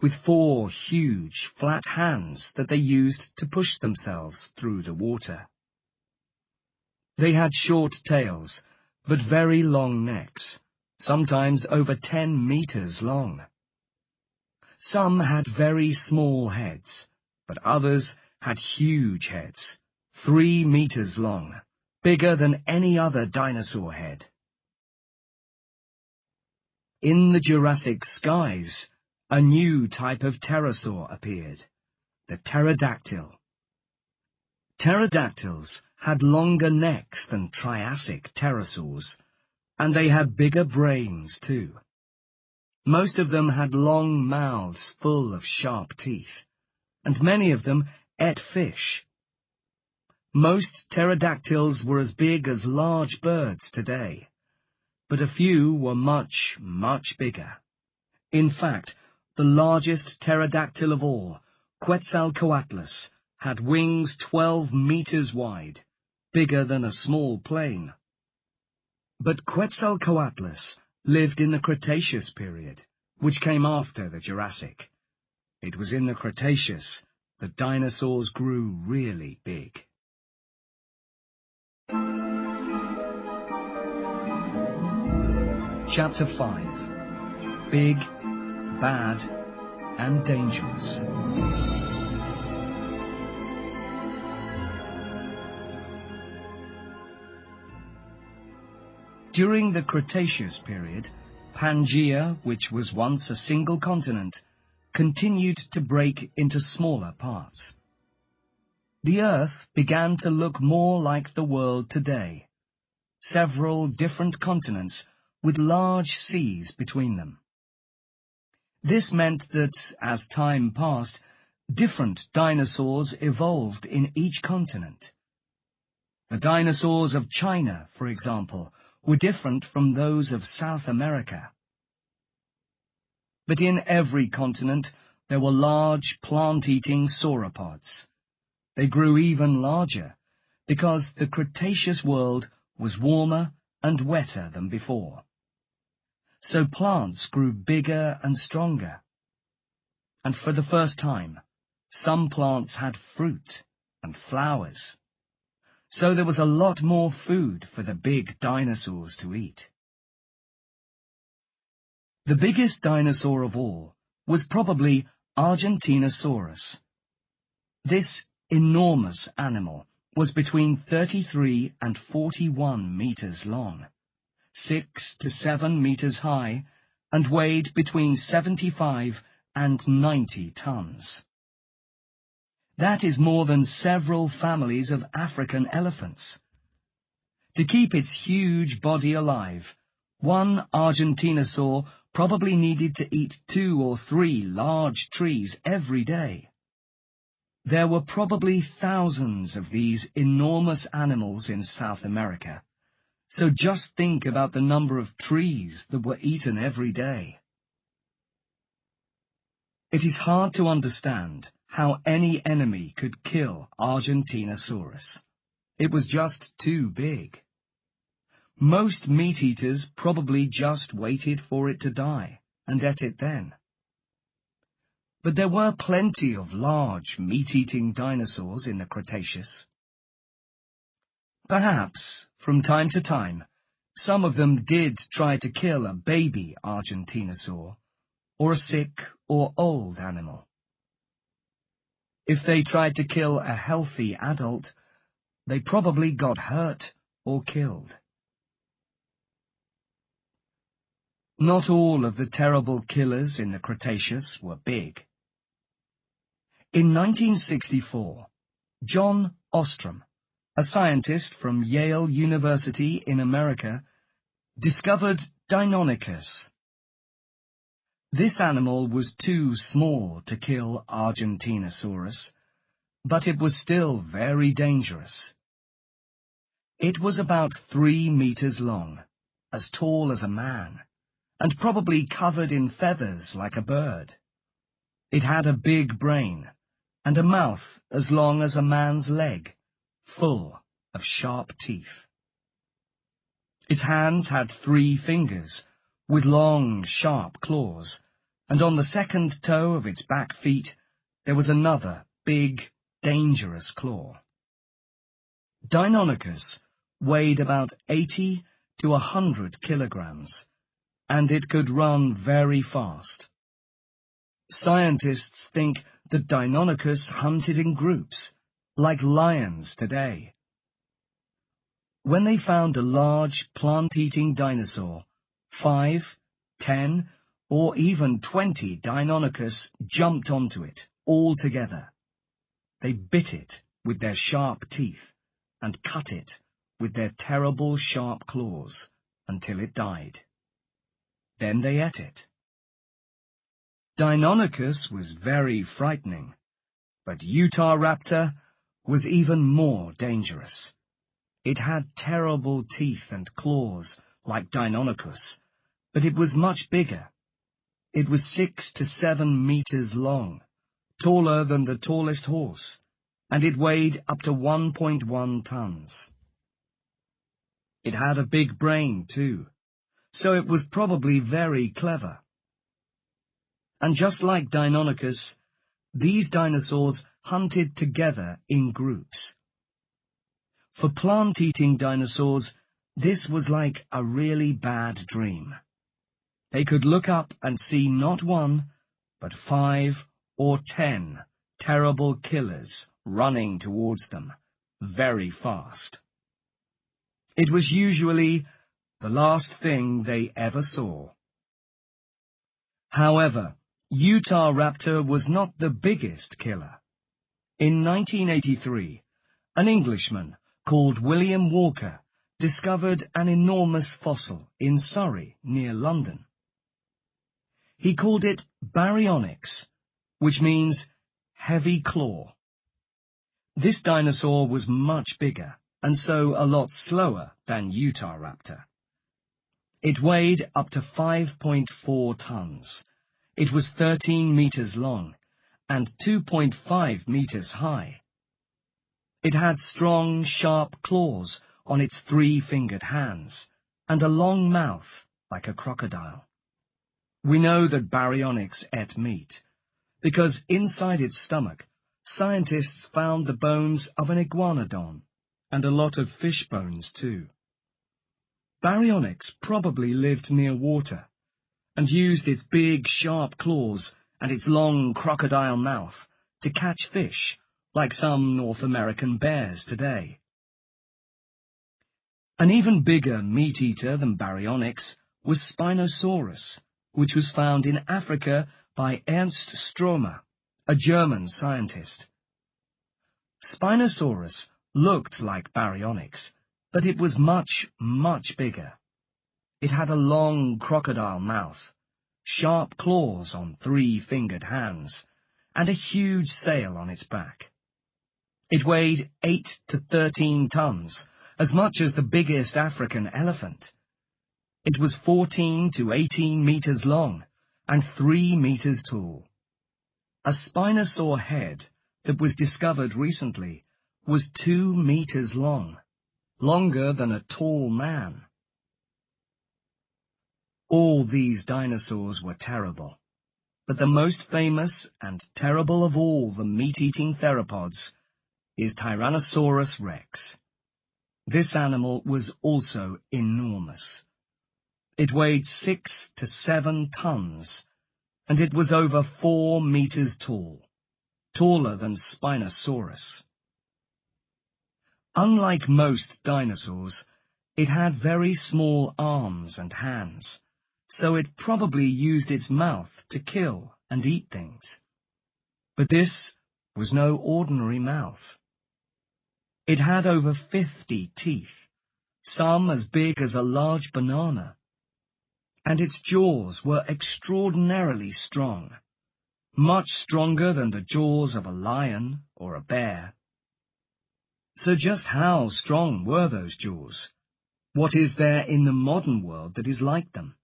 with 4 huge, flat hands that they used to push themselves through the water. They had short tails, but very long necks, sometimes over 10 meters long. Some had very small heads, but others had huge heads, 3 meters long, bigger than any other dinosaur head. In the Jurassic skies, a new type of pterosaur appeared, the Pterodactyl. Pterodactyls had longer necks than Triassic pterosaurs, and they had bigger brains too. Most of them had long mouths full of sharp teeth, and many of them ate fish. Most pterodactyls were as big as large birds today, but a few were much, much bigger. In fact, the largest pterodactyl of all, Quetzalcoatlus, had wings 12 meters wide, bigger than a small plane. But Quetzalcoatlus lived in the Cretaceous period, which came after the Jurassic. It was in the Cretaceous that dinosaurs grew really big. Chapter 5. Big, Bad, and Dangerous. During the Cretaceous period, Pangaea, which was once a single continent, continued to break into smaller parts. The Earth began to look more like the world today, several different continents with large seas between them. This meant that, as time passed, different dinosaurs evolved in each continent. The dinosaurs of China, for example, were different from those of South America. But in every continent there were large plant-eating sauropods. They grew even larger because the Cretaceous world was warmer and wetter than before. So plants grew bigger and stronger. And for the first time, some plants had fruit and flowers. So there was a lot more food for the big dinosaurs to eat. The biggest dinosaur of all was probably Argentinosaurus. This enormous animal was between 33 and 41 meters long, 6 to 7 meters high, and weighed between 75 and 90 tons. That is more than several families of African elephants. To keep its huge body alive, one Argentinosaur probably needed to eat 2 or 3 large trees every day. There were probably thousands of these enormous animals in South America, so just think about the number of trees that were eaten every day. It is hard to understand how any enemy could kill Argentinosaurus. It was just too big. Most meat-eaters probably just waited for it to die and ate it then. But there were plenty of large meat-eating dinosaurs in the Cretaceous. Perhaps, from time to time, some of them did try to kill a baby Argentinosaur, or a sick or old animal. If they tried to kill a healthy adult, they probably got hurt or killed. Not all of the terrible killers in the Cretaceous were big. In 1964, John Ostrom, a scientist from Yale University in America, discovered Dinonicus. This animal was too small to kill Argentinosaurus, but it was still very dangerous. It was about 3 meters long, as tall as a man, and probably covered in feathers like a bird. It had a big brain, and a mouth as long as a man's leg, full of sharp teeth. Its hands had 3 fingers, with long, sharp claws, and on the second toe of its back feet there was another big, dangerous claw. Deinonychus weighed about 80 to 100 kilograms, and it could run very fast. Scientists think that Deinonychus hunted in groups, like lions today. When they found a large plant-eating dinosaur, 5, 10, or even 20 Deinonychus jumped onto it, all together. They bit it with their sharp teeth and cut it with their terrible sharp claws until it died. Then they ate it. Deinonychus was very frightening, but Eorapta was even more dangerous. It had terrible teeth and claws like Deinonychus, but it was much bigger. It was 6 to 7 meters long, taller than the tallest horse, and it weighed up to 1.1 tons. It had a big brain, too, so it was probably very clever. And just like Deinonychus, these dinosaurs hunted together in groups. For plant-eating dinosaurs, this was like a really bad dream. They could look up and see not 1, but 5 or 10 terrible killers running towards them, very fast. It was usually the last thing they ever saw. However, Eorapta was not the biggest killer. In 1983, an Englishman called William Walker discovered an enormous fossil in Surrey, near London. He called it Baryonyx, which means heavy claw. This dinosaur was much bigger, and so a lot slower than Eorapta. It weighed up to 5.4 tons. It was 13 meters long and 2.5 meters high. It had strong, sharp claws on its 3-fingered hands and a long mouth like a crocodile. We know that Baryonyx ate meat because inside its stomach, scientists found the bones of an Iguanodon and a lot of fish bones too. Baryonyx probably lived near water and used its big, sharp claws and its long crocodile mouth to catch fish, like some North American bears today. An even bigger meat-eater than Baryonyx was Spinosaurus, which was found in Africa by Ernst Stromer, a German scientist. Spinosaurus looked like Baryonyx, but it was much, much bigger. It had a long crocodile mouth, sharp claws on 3-fingered hands, and a huge sail on its back. It weighed 8 to 13 tons, as much as the biggest African elephant. It was 14 to 18 meters long and 3 meters tall. A Spinosaur head that was discovered recently was 2 meters long, longer than a tall man. All these dinosaurs were terrible, but the most famous and terrible of all the meat-eating theropods is Tyrannosaurus Rex. This animal was also enormous. It weighed 6 to 7 tons, and it was over 4 meters tall, taller than Spinosaurus. Unlike most dinosaurs, it had very small arms and hands, so it probably used its mouth to kill and eat things. But this was no ordinary mouth. It had over 50 teeth, some as big as a large banana, and its jaws were extraordinarily strong, much stronger than the jaws of a lion or a bear. So just how strong were those jaws? What is there in the modern world that is like them?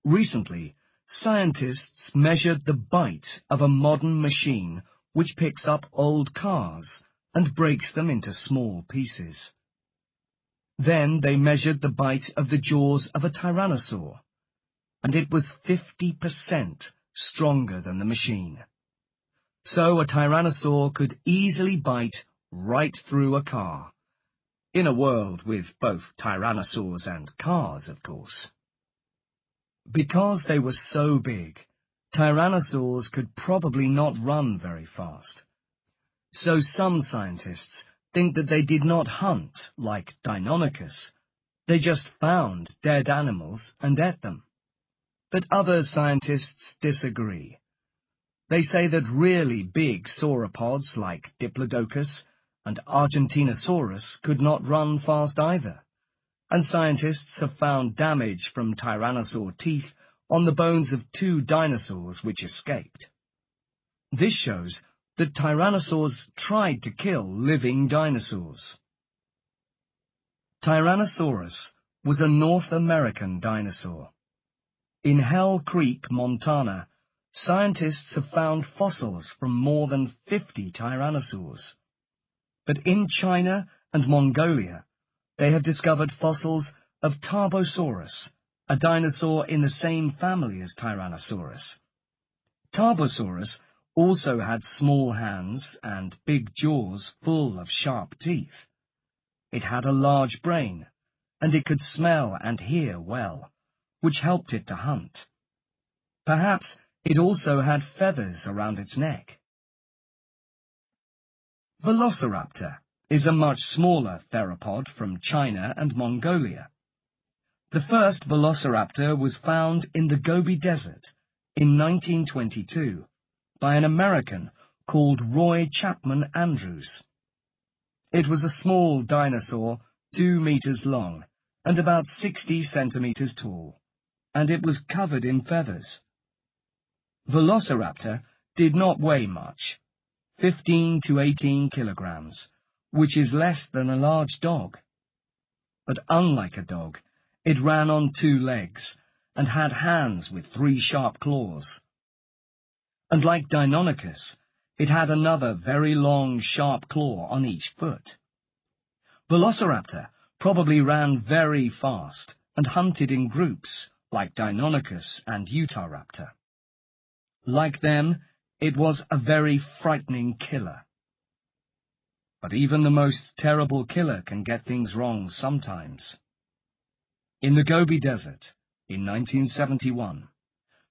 Recently, scientists measured the bite of a modern machine which picks up old cars, and breaks them into small pieces. Then they measured the bite of the jaws of a Tyrannosaur, and it was 50% stronger than the machine. So a Tyrannosaur could easily bite right through a car, in a world with both Tyrannosaurs and cars, of course. Because they were so big, Tyrannosaurs could probably not run very fast. So some scientists think that they did not hunt like Dinonicus. They just found dead animals and ate them. But other scientists disagree. They say that really big sauropods like Diplodocus and Argentinosaurus could not run fast either, and scientists have found damage from tyrannosaur teeth on the bones of 2 dinosaurs which escaped. This shows that tyrannosaurs tried to kill living dinosaurs. Tyrannosaurus was a North American dinosaur. In Hell Creek, Montana, scientists have found fossils from more than 50 tyrannosaurs. But in China and Mongolia, they have discovered fossils of Tarbosaurus, a dinosaur in the same family as Tyrannosaurus. Tarbosaurus also had small hands and big jaws full of sharp teeth. It had a large brain, and it could smell and hear well, which helped it to hunt. Perhaps it also had feathers around its neck. Velociraptor is a much smaller theropod from China and Mongolia. The first Velociraptor was found in the Gobi Desert in 1922 by an American called Roy Chapman Andrews. It was a small dinosaur 2 meters long and about 60 centimeters tall, and it was covered in feathers. Velociraptor did not weigh much, 15 to 18 kilograms, which is less than a large dog. But unlike a dog, it ran on 2 legs and had hands with 3 sharp claws. And like Deinonychus, it had another very long, sharp claw on each foot. Velociraptor probably ran very fast and hunted in groups, like Deinonychus and Utahraptor. Like them, it was a very frightening killer. But even the most terrible killer can get things wrong sometimes. In the Gobi Desert, in 1971,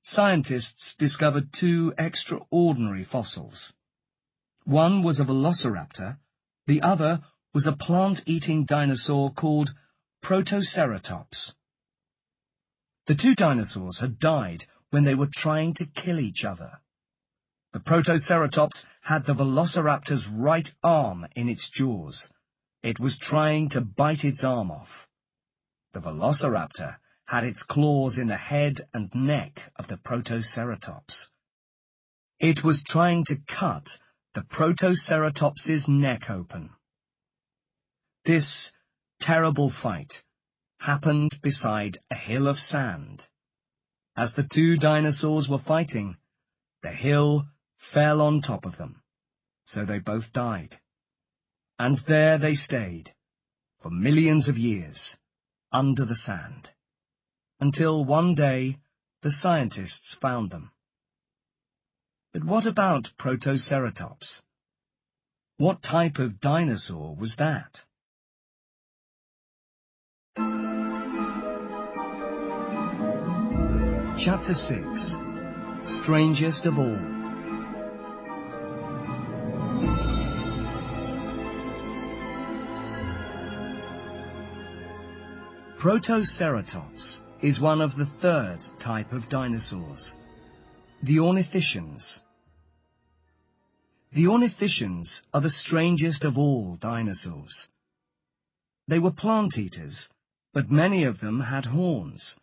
scientists discovered 2 extraordinary fossils. One was a velociraptor, the other was a plant-eating dinosaur called Protoceratops. The 2 dinosaurs had died when they were trying to kill each other. The Protoceratops had the velociraptor's right arm in its jaws. It was trying to bite its arm off. The velociraptor had its claws in the head and neck of the Protoceratops. It was trying to cut the Protoceratops's neck open. This terrible fight happened beside a hill of sand. As the 2 dinosaurs were fighting, the hill fell on top of them, so they both died. And there they stayed, for millions of years, under the sand, until one day the scientists found them. But what about Protoceratops? What type of dinosaur was that? Chapter 6. Strangest of all. Protoceratops is one of the 3rd type of dinosaurs, the Ornithischians. The Ornithischians are the strangest of all dinosaurs. They were plant-eaters, but many of them had horns,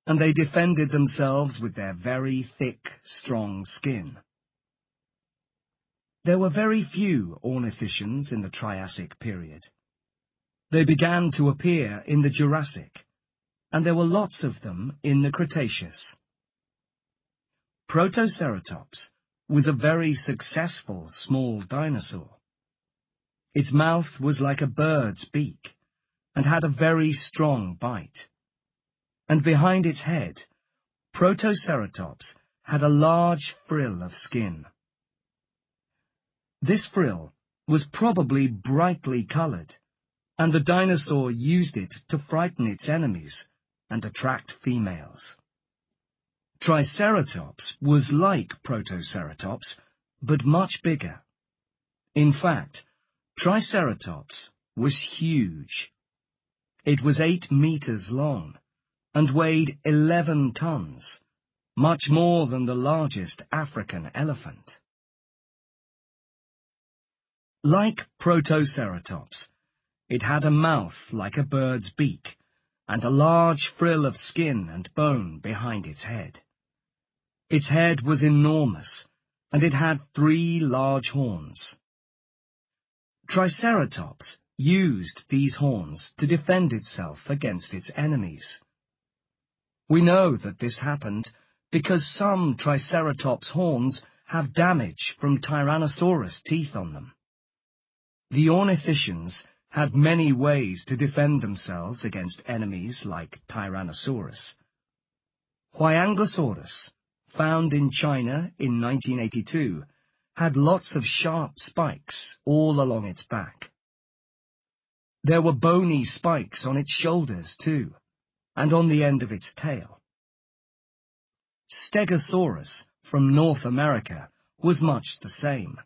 and they defended themselves with their very thick, strong skin. There were very few Ornithischians in the Triassic period. They began to appear in the Jurassic, and there were lots of them in the Cretaceous. Protoceratops was a very successful small dinosaur. Its mouth was like a bird's beak, and had a very strong bite. And behind its head, Protoceratops had a large frill of skin. This frill was probably brightly coloured, and the dinosaur used it to frighten its enemies and attract females. Triceratops was like Protoceratops, but much bigger. In fact, Triceratops was huge. It was 8 meters long and weighed 11 tons, much more than the largest African elephant. Like Protoceratops, it had a mouth like a bird's beak and a large frill of skin and bone behind its head. Its head was enormous, and it had 3 large horns. Triceratops used these horns to defend itself against its enemies. We know that this happened because some Triceratops' horns have damage from Tyrannosaurus teeth on them. The Ornithischians had many ways to defend themselves against enemies like Tyrannosaurus. Ryokosaurus, found in China in 1982, had lots of sharp spikes all along its back. There were bony spikes on its shoulders too, and on the end of its tail. Stegosaurus from North America was much the same.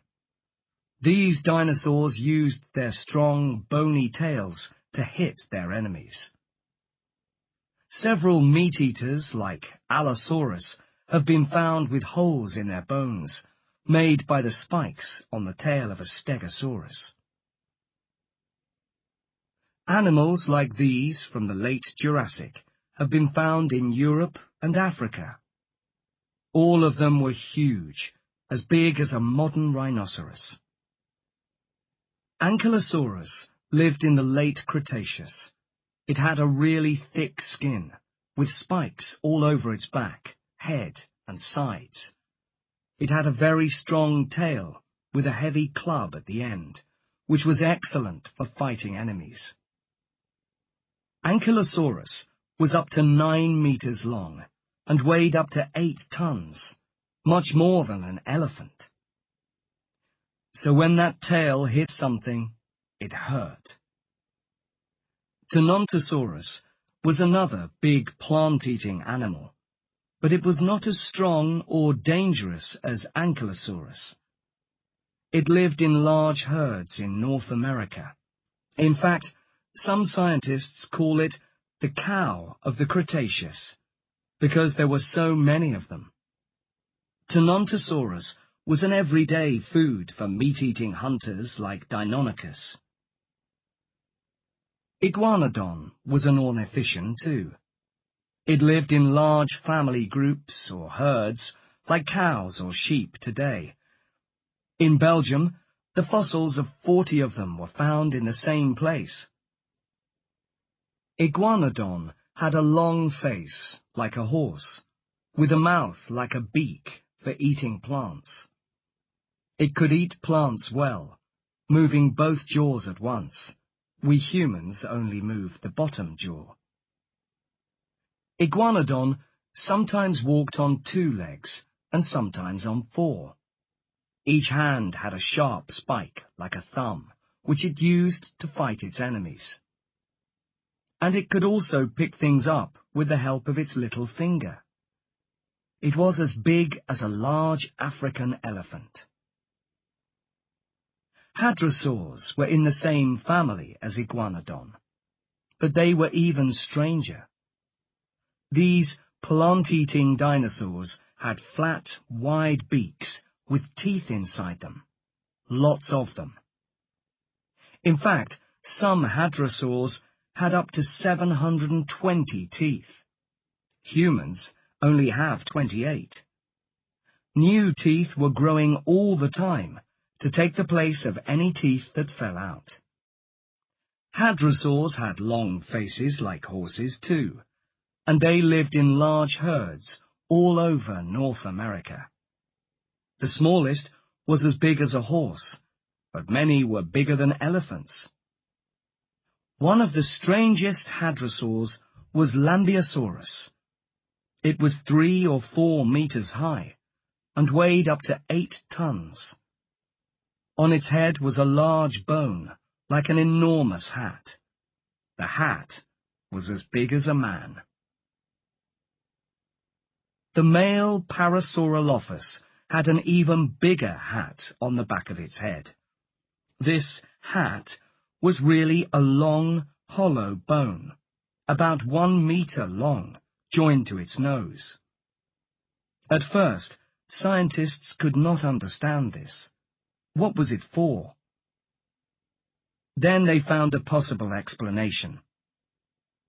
These dinosaurs used their strong, bony tails to hit their enemies. Several meat-eaters, like Allosaurus, have been found with holes in their bones, made by the spikes on the tail of a Stegosaurus. Animals like these from the late Jurassic have been found in Europe and Africa. All of them were huge, as big as a modern rhinoceros. Ankylosaurus lived in the late Cretaceous. It had a really thick skin, with spikes all over its back, head, and sides. It had a very strong tail, with a heavy club at the end, which was excellent for fighting enemies. Ankylosaurus was up to 9 meters long, and weighed up to 8 tons, much more than an elephant. So when that tail hit something, it hurt. Tyrannosaurus was another big plant-eating animal, but it was not as strong or dangerous as Ankylosaurus. It lived in large herds in North America. In fact, some scientists call it the cow of the Cretaceous, because there were so many of them. Tyrannosaurus was an everyday food for meat-eating hunters like Dinonicus. Iguanodon was an ornithischian too. It lived in large family groups or herds, like cows or sheep today. In Belgium, the fossils of 40 of them were found in the same place. Iguanodon had a long face, like a horse, with a mouth like a beak for eating plants. It could eat plants well, moving both jaws at once. We humans only move the bottom jaw. Iguanodon sometimes walked on 2 legs and sometimes on 4. Each hand had a sharp spike like a thumb, which it used to fight its enemies. And it could also pick things up with the help of its little finger. It was as big as a large African elephant. Hadrosaurs were in the same family as Iguanodon, but they were even stranger. These plant-eating dinosaurs had flat, wide beaks with teeth inside them, lots of them. In fact, some hadrosaurs had up to 720 teeth. Humans only have 28. New teeth were growing all the time to take the place of any teeth that fell out. Hadrosaurs had long faces like horses too, and they lived in large herds all over North America. The smallest was as big as a horse, but many were bigger than elephants. One of the strangest hadrosaurs was Lambiosaurus. It was 3 or 4 meters high and weighed up to 8 tons. On its head was a large bone, like an enormous hat. The hat was as big as a man. The male Parasaurolophus had an even bigger hat on the back of its head. This hat was really a long, hollow bone, about 1 meter long, joined to its nose. At first, scientists could not understand this. What was it for? Then they found a possible explanation.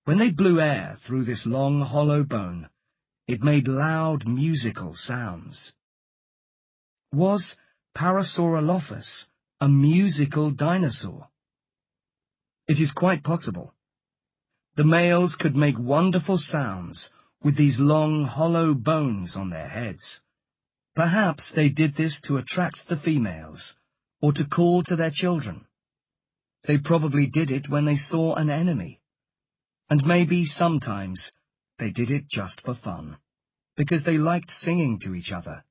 When they blew air through this long, hollow bone, it made loud musical sounds. Was Parasaurolophus a musical dinosaur? It is quite possible. The males could make wonderful sounds with these long, hollow bones on their heads. Perhaps they did this to attract the females, or to call to their children. They probably did it when they saw an enemy. And maybe sometimes they did it just for fun, because they liked singing to each other.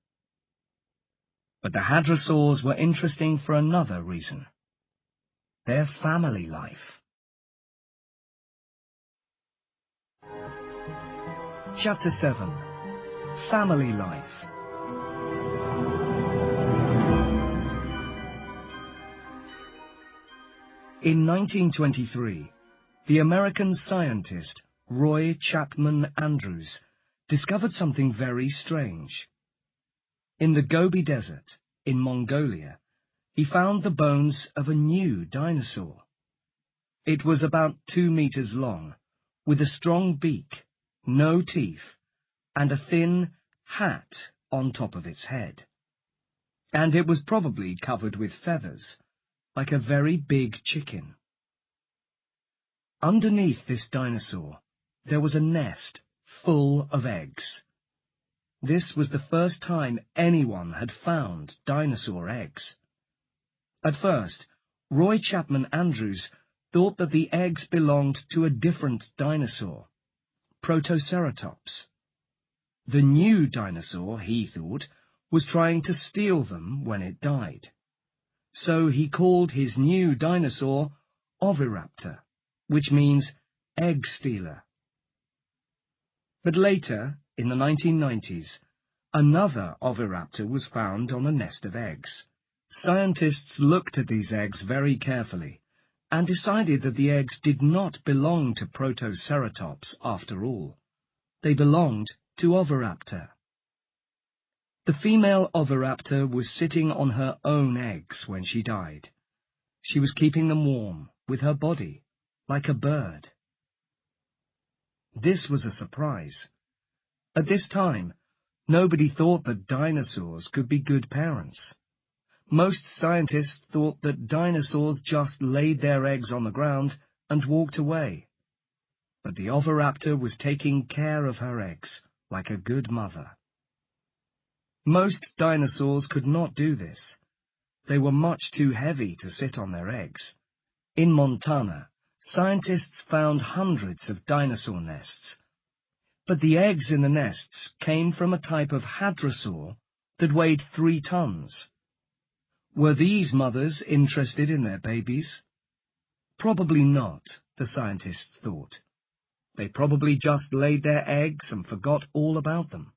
But the hadrosaurs were interesting for another reason. Their family life. Chapter 7. Family Life. In 1923, the American scientist Roy Chapman Andrews discovered something very strange. In the Gobi Desert, in Mongolia, he found the bones of a new dinosaur. It was about 2 meters long, with a strong beak, no teeth, and a thin hat on top of its head. And it was probably covered with feathers, like a very big chicken. Underneath this dinosaur, there was a nest full of eggs. This was the first time anyone had found dinosaur eggs. At first, Roy Chapman Andrews thought that the eggs belonged to a different dinosaur, Protoceratops. The new dinosaur, he thought, was trying to steal them when it died. So he called his new dinosaur Oviraptor, which means egg stealer. But later, in the 1990s, another Oviraptor was found on a nest of eggs. Scientists looked at these eggs very carefully and decided that the eggs did not belong to Protoceratops after all. They belonged to Oviraptor. The female Oviraptor was sitting on her own eggs when she died. She was keeping them warm with her body, like a bird. This was a surprise. At this time, nobody thought that dinosaurs could be good parents. Most scientists thought that dinosaurs just laid their eggs on the ground and walked away. But the Oviraptor was taking care of her eggs like a good mother. Most dinosaurs could not do this. They were much too heavy to sit on their eggs. In Montana, scientists found hundreds of dinosaur nests. But the eggs in the nests came from a type of hadrosaur that weighed 3 tons. Were these mothers interested in their babies? Probably not, the scientists thought. They probably just laid their eggs and forgot all about them.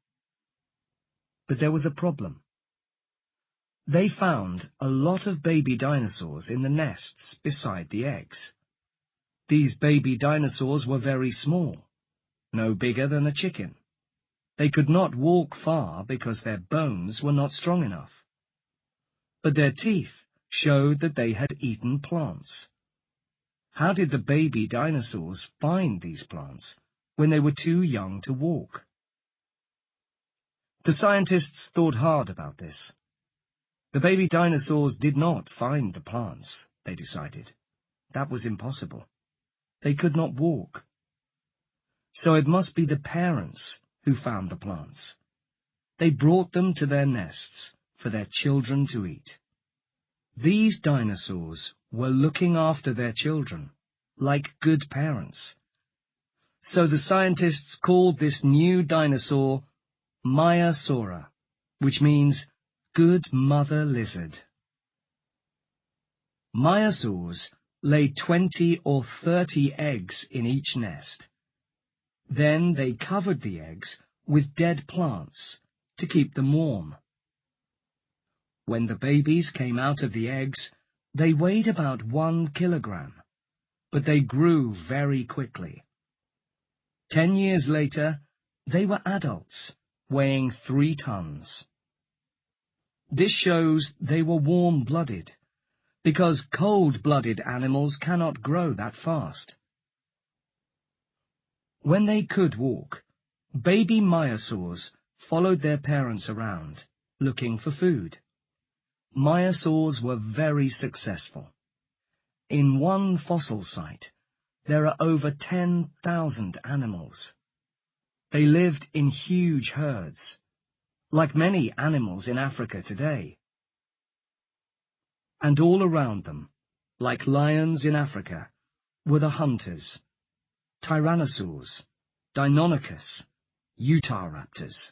But there was a problem. They found a lot of baby dinosaurs in the nests beside the eggs. These baby dinosaurs were very small, no bigger than a chicken. They could not walk far because their bones were not strong enough. But their teeth showed that they had eaten plants. How did the baby dinosaurs find these plants when they were too young to walk? The scientists thought hard about this. The baby dinosaurs did not find the plants, they decided. That was impossible. They could not walk. So it must be the parents who found the plants. They brought them to their nests for their children to eat. These dinosaurs were looking after their children, like good parents. So the scientists called this new dinosaur Maiasaura, which means good mother lizard. Maiasaurs lay 20 or 30 eggs in each nest. Then they covered the eggs with dead plants to keep them warm. When the babies came out of the eggs, they weighed about 1 kilogram, but they grew very quickly. 10 years later, they were adults, weighing 3 tons. This shows they were warm-blooded, because cold-blooded animals cannot grow that fast. When they could walk, baby maiasaurs followed their parents around, looking for food. Maiasaurs were very successful. In one fossil site, there are over 10,000 animals. They lived in huge herds, like many animals in Africa today. And all around them, like lions in Africa, were the hunters: Tyrannosaurs, Dinonicus, Eoraptors.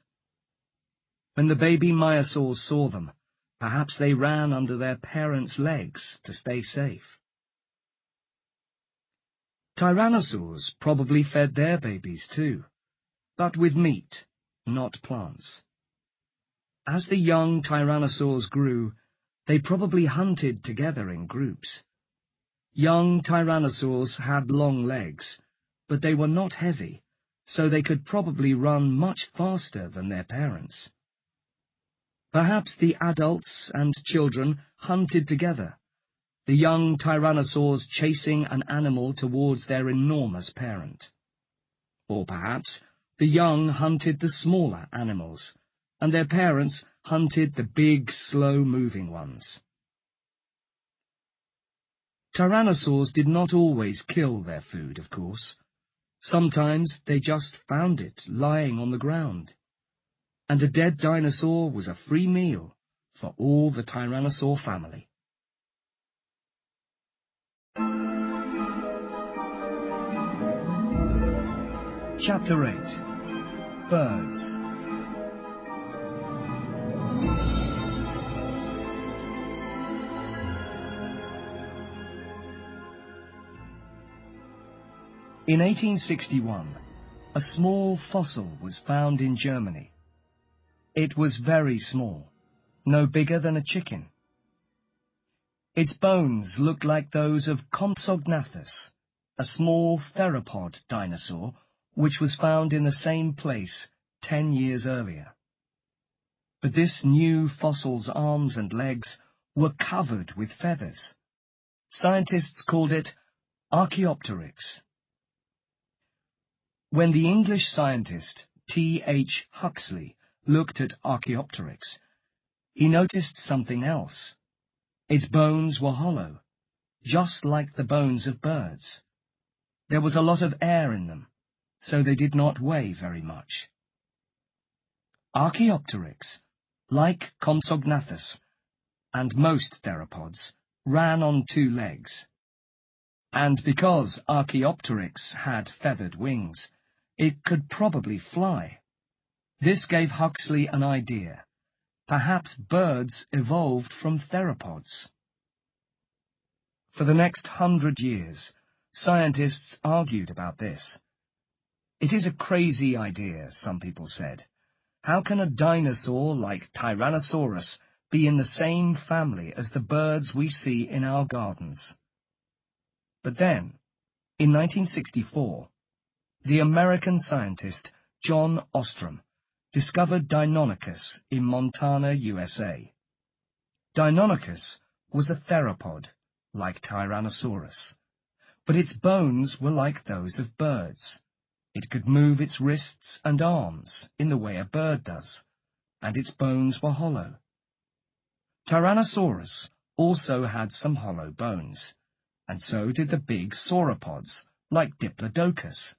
When the baby maiasaurs saw them, perhaps they ran under their parents' legs to stay safe. Tyrannosaurs probably fed their babies too, but with meat, not plants. As the young tyrannosaurs grew, they probably hunted together in groups. Young tyrannosaurs had long legs, but they were not heavy, so they could probably run much faster than their parents. Perhaps the adults and children hunted together, the young tyrannosaurs chasing an animal towards their enormous parent. Or perhaps the young hunted the smaller animals, and their parents hunted the big, slow-moving ones. Tyrannosaurs did not always kill their food, of course. Sometimes they just found it lying on the ground. And a dead dinosaur was a free meal for all the Tyrannosaur family. Chapter 8. Birds. In 1861, a small fossil was found in Germany. It was very small, no bigger than a chicken. Its bones looked like those of Compsognathus, a small theropod dinosaur which was found in the same place 10 years earlier. But this new fossil's arms and legs were covered with feathers. Scientists called it Archaeopteryx. When the English scientist T.H. Huxley looked at Archaeopteryx, he noticed something else. Its bones were hollow, just like the bones of birds. There was a lot of air in them, so they did not weigh very much. Archaeopteryx, like Compsognathus and most theropods, ran on 2 legs. And because Archaeopteryx had feathered wings, it could probably fly. This gave Huxley an idea. Perhaps birds evolved from theropods. For the next 100 years, scientists argued about this. It is a crazy idea, some people said. How can a dinosaur like Tyrannosaurus be in the same family as the birds we see in our gardens? But then, in 1964, the American scientist John Ostrom discovered Dinonicus in Montana, USA. Dinonicus was a theropod, like Tyrannosaurus, but its bones were like those of birds. It could move its wrists and arms in the way a bird does, and its bones were hollow. Tyrannosaurus also had some hollow bones, and so did the big sauropods, like Diplodocus.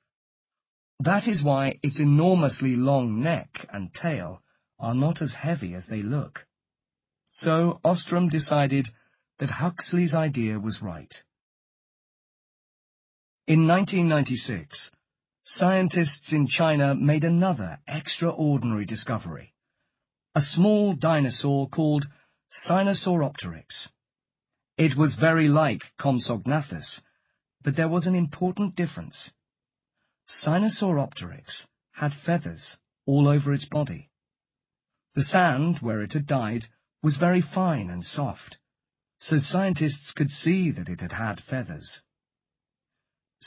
That is why its enormously long neck and tail are not as heavy as they look. So Ostrom decided that Huxley's idea was right. In 1996, scientists in China made another extraordinary discovery, a small dinosaur called Sinosauropteryx. It was very like Compsognathus, but there was an important difference. Sinosauropteryx had feathers all over its body. The sand where it had died was very fine and soft, so scientists could see that it had had feathers.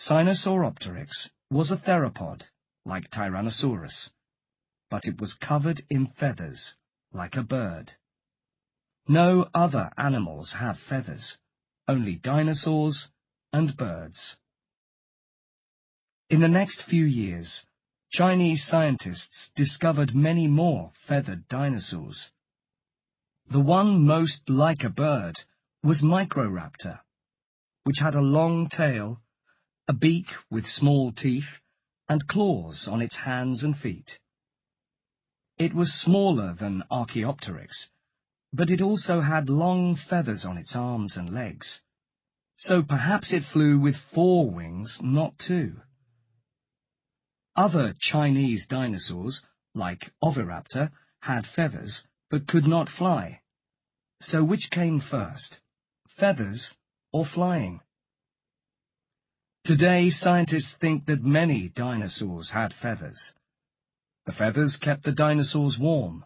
Sinosauropteryx was a theropod, like Tyrannosaurus, but it was covered in feathers, like a bird. No other animals have feathers, only dinosaurs and birds. In the next few years, Chinese scientists discovered many more feathered dinosaurs. The one most like a bird was Microraptor, which had a long tail, a beak with small teeth, and claws on its hands and feet. It was smaller than Archaeopteryx, but it also had long feathers on its arms and legs, so perhaps it flew with 4 wings, not 2. Other Chinese dinosaurs, like Oviraptor, had feathers, but could not fly. So which came first, feathers or flying? Today, scientists think that many dinosaurs had feathers. The feathers kept the dinosaurs warm.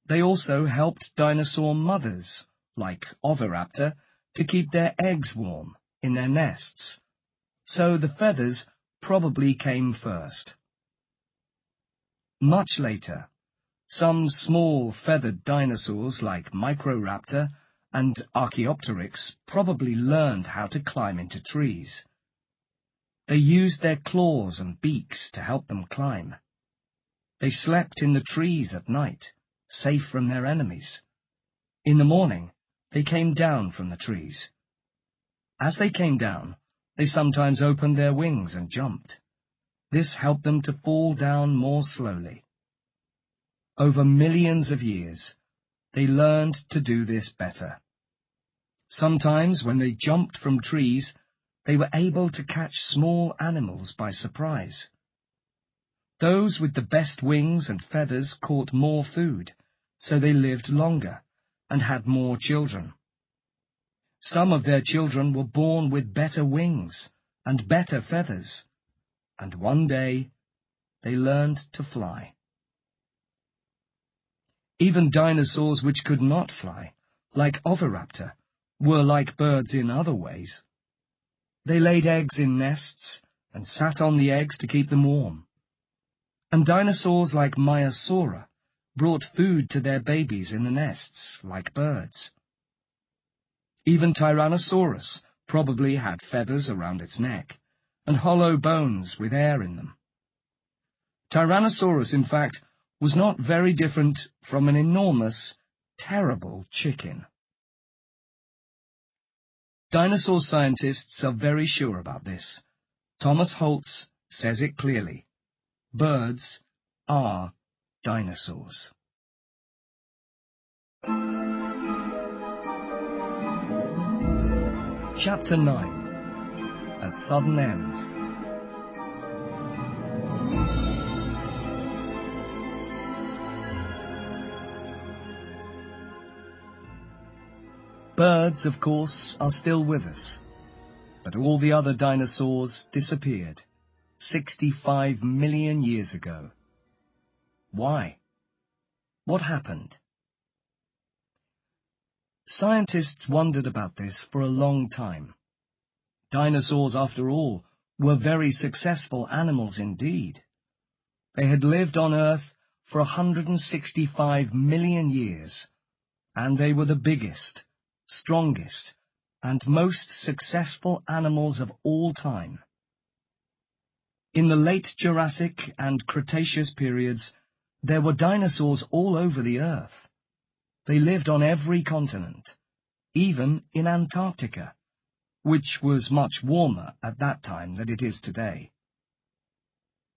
They also helped dinosaur mothers, like Oviraptor, to keep their eggs warm in their nests. So the feathers probably came first. Much later, some small feathered dinosaurs like Microraptor and Archaeopteryx probably learned how to climb into trees. They used their claws and beaks to help them climb. They slept in the trees at night, safe from their enemies. In the morning, they came down from the trees. As they came down, they sometimes opened their wings and jumped. This helped them to fall down more slowly. Over millions of years, they learned to do this better. Sometimes when they jumped from trees, they were able to catch small animals by surprise. Those with the best wings and feathers caught more food, so they lived longer and had more children. Some of their children were born with better wings and better feathers, and one day they learned to fly. Even dinosaurs which could not fly, like Oviraptor, were like birds in other ways. They laid eggs in nests and sat on the eggs to keep them warm. And dinosaurs like Maiasaura brought food to their babies in the nests, like birds. Even Tyrannosaurus probably had feathers around its neck, and hollow bones with air in them. Tyrannosaurus, in fact, was not very different from an enormous, terrible chicken. Dinosaur scientists are very sure about this. Thomas Holtz says it clearly. Birds are dinosaurs. Chapter 9. A Sudden End. Birds, of course, are still with us, but all the other dinosaurs disappeared 65 million years ago. Why? What happened? Scientists wondered about this for a long time. Dinosaurs, after all, were very successful animals indeed. They had lived on Earth for 165 million years, and they were the biggest, strongest, and most successful animals of all time. In the late Jurassic and Cretaceous periods, there were dinosaurs all over the Earth. They lived on every continent, even in Antarctica, which was much warmer at that time than it is today.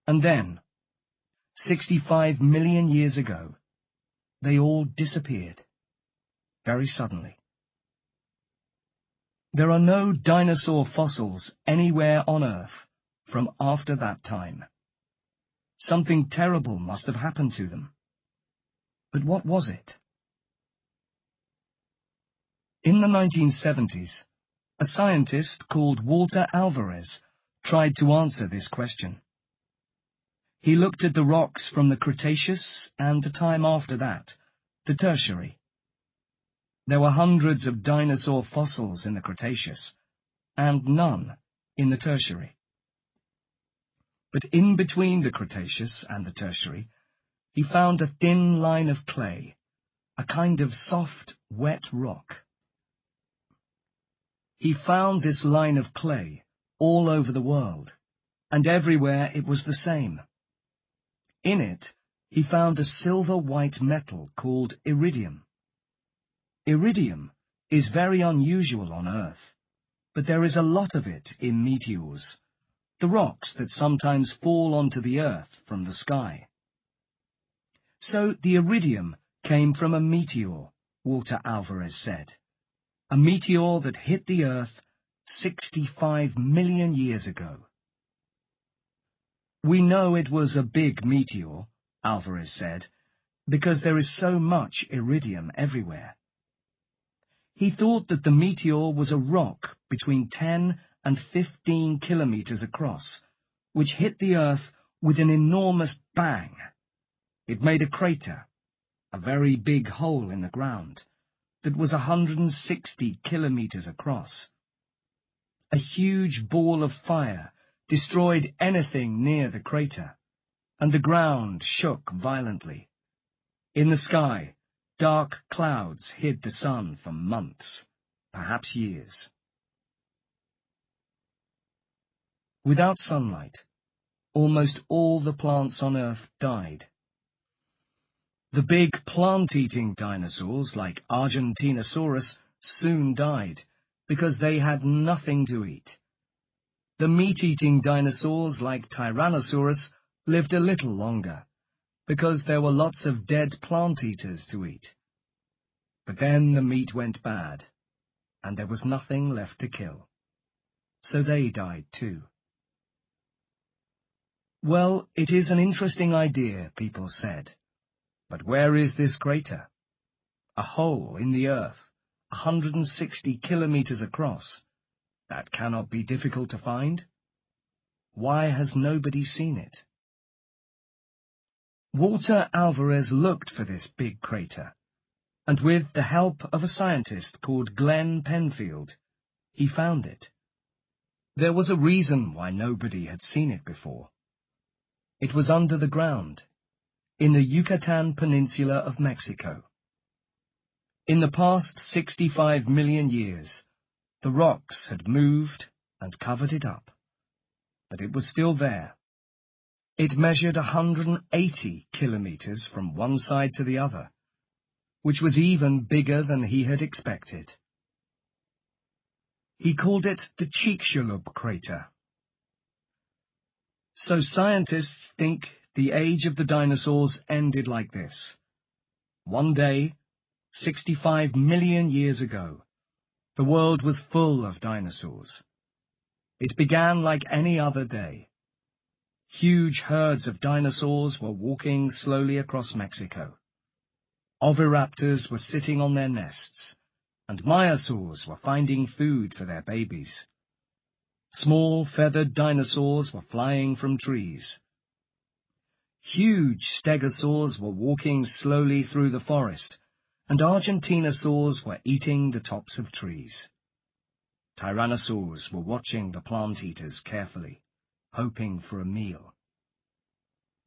And then, 65 million years ago, they all disappeared, very suddenly. There are no dinosaur fossils anywhere on Earth from after that time. Something terrible must have happened to them. But what was it? In the 1970s, a scientist called Walter Alvarez tried to answer this question. He looked at the rocks from the Cretaceous and the time after that, the Tertiary. There were hundreds of dinosaur fossils in the Cretaceous, and none in the Tertiary. But in between the Cretaceous and the Tertiary, he found a thin line of clay, a kind of soft, wet rock. He found this line of clay all over the world, and everywhere it was the same. In it, he found a silver-white metal called iridium. Iridium is very unusual on Earth, but there is a lot of it in meteors, the rocks that sometimes fall onto the Earth from the sky. So the iridium came from a meteor, Walter Alvarez said. A meteor that hit the Earth 65 million years ago. We know it was a big meteor, Alvarez said, because there is so much iridium everywhere. He thought that the meteor was a rock between 10 and 15 kilometers across, which hit the Earth with an enormous bang. It made a crater, a very big hole in the ground, that was 160 kilometers across. A huge ball of fire destroyed anything near the crater, and the ground shook violently. In the sky, dark clouds hid the sun for months, perhaps years. Without sunlight, almost all the plants on Earth died. The big plant-eating dinosaurs like Argentinosaurus soon died because they had nothing to eat. The meat-eating dinosaurs like Tyrannosaurus lived a little longer because there were lots of dead plant-eaters to eat. But then the meat went bad, and there was nothing left to kill. So they died too. Well, it is an interesting idea, people said. But where is this crater? A hole in the Earth, 160 kilometers across. That cannot be difficult to find. Why has nobody seen it? Walter Alvarez looked for this big crater, and with the help of a scientist called Glenn Penfield, he found it. There was a reason why nobody had seen it before. It was under the ground, in the Yucatan Peninsula of Mexico. In the past 65 million years, the rocks had moved and covered it up, but it was still there. It measured 180 kilometers from one side to the other, which was even bigger than he had expected. He called it the Chicxulub crater. So scientists think the age of the dinosaurs ended like this. One day, 65 million years ago, the world was full of dinosaurs. It began like any other day. Huge herds of dinosaurs were walking slowly across Mexico. Oviraptors were sitting on their nests, and myosaurs were finding food for their babies. Small feathered dinosaurs were flying from trees. Huge stegosaurs were walking slowly through the forest, and Argentinosaurs were eating the tops of trees. Tyrannosaurs were watching the plant-eaters carefully, hoping for a meal.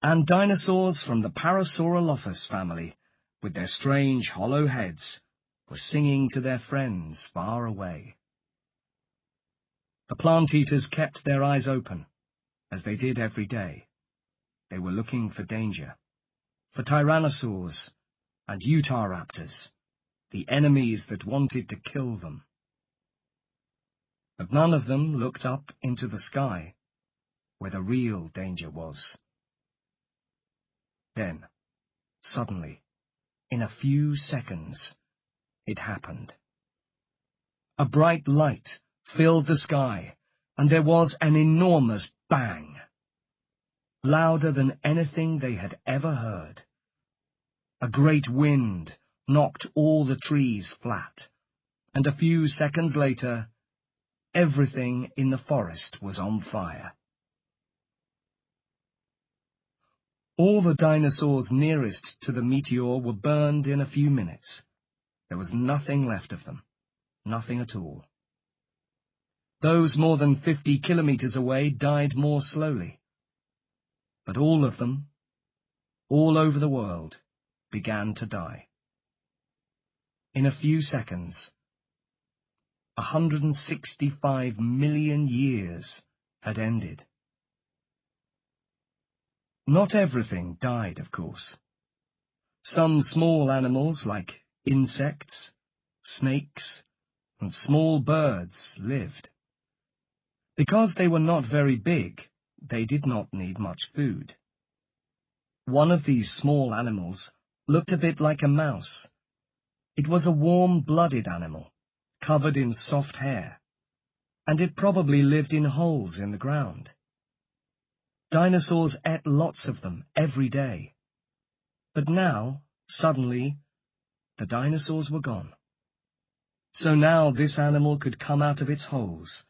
And dinosaurs from the Parasaurolophus family, with their strange hollow heads, were singing to their friends far away. The plant-eaters kept their eyes open, as they did every day. They were looking for danger, for tyrannosaurs and Eoraptors, the enemies that wanted to kill them. But none of them looked up into the sky, where the real danger was. Then, suddenly, in a few seconds, it happened. A bright light filled the sky, and there was an enormous bang, louder than anything they had ever heard. A great wind knocked all the trees flat, and a few seconds later, everything in the forest was on fire. All the dinosaurs nearest to the meteor were burned in a few minutes. There was nothing left of them, nothing at all. Those more than 50 kilometers away died more slowly. But all of them, all over the world, began to die. In a few seconds, 165 million years had ended. Not everything died, of course. Some small animals, like insects, snakes, and small birds, lived. Because they were not very big, they did not need much food. One of these small animals looked a bit like a mouse. It was a warm-blooded animal, covered in soft hair, and it probably lived in holes in the ground. Dinosaurs ate lots of them every day. But now, suddenly, the dinosaurs were gone. So now this animal could come out of its holes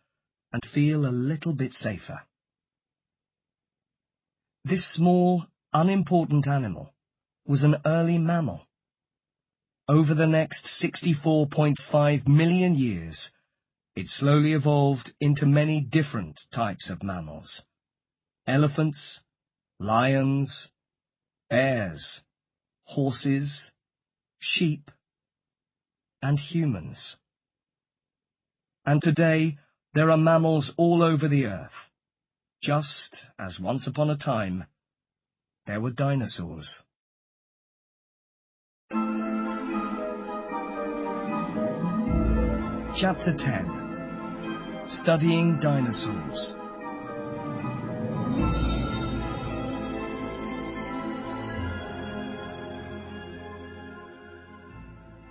and feel a little bit safer. This small, unimportant animal was an early mammal. Over the next 64.5 million years, it slowly evolved into many different types of mammals. Elephants, lions, bears, horses, sheep, and humans. And today, there are mammals all over the earth, just as once upon a time, there were dinosaurs. Chapter 10. Studying Dinosaurs.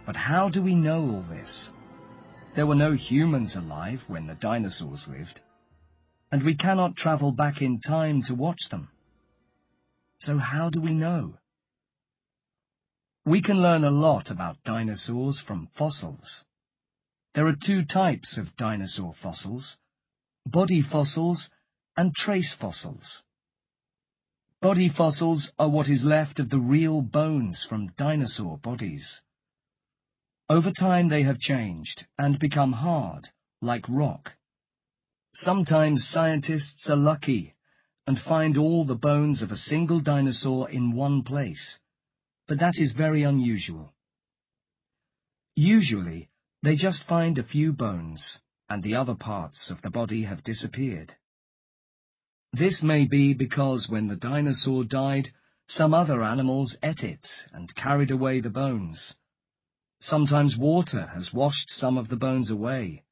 But how do we know all this? There were no humans alive when the dinosaurs lived, and we cannot travel back in time to watch them. So how do we know? We can learn a lot about dinosaurs from fossils. There are two types of dinosaur fossils: body fossils and trace fossils. Body fossils are what is left of the real bones from dinosaur bodies. Over time they have changed and become hard, like rock. Sometimes scientists are lucky and find all the bones of a single dinosaur in one place, but that is very unusual. Usually, they just find a few bones, and the other parts of the body have disappeared. This may be because when the dinosaur died, some other animals ate it and carried away the bones. Sometimes water has washed some of the bones away,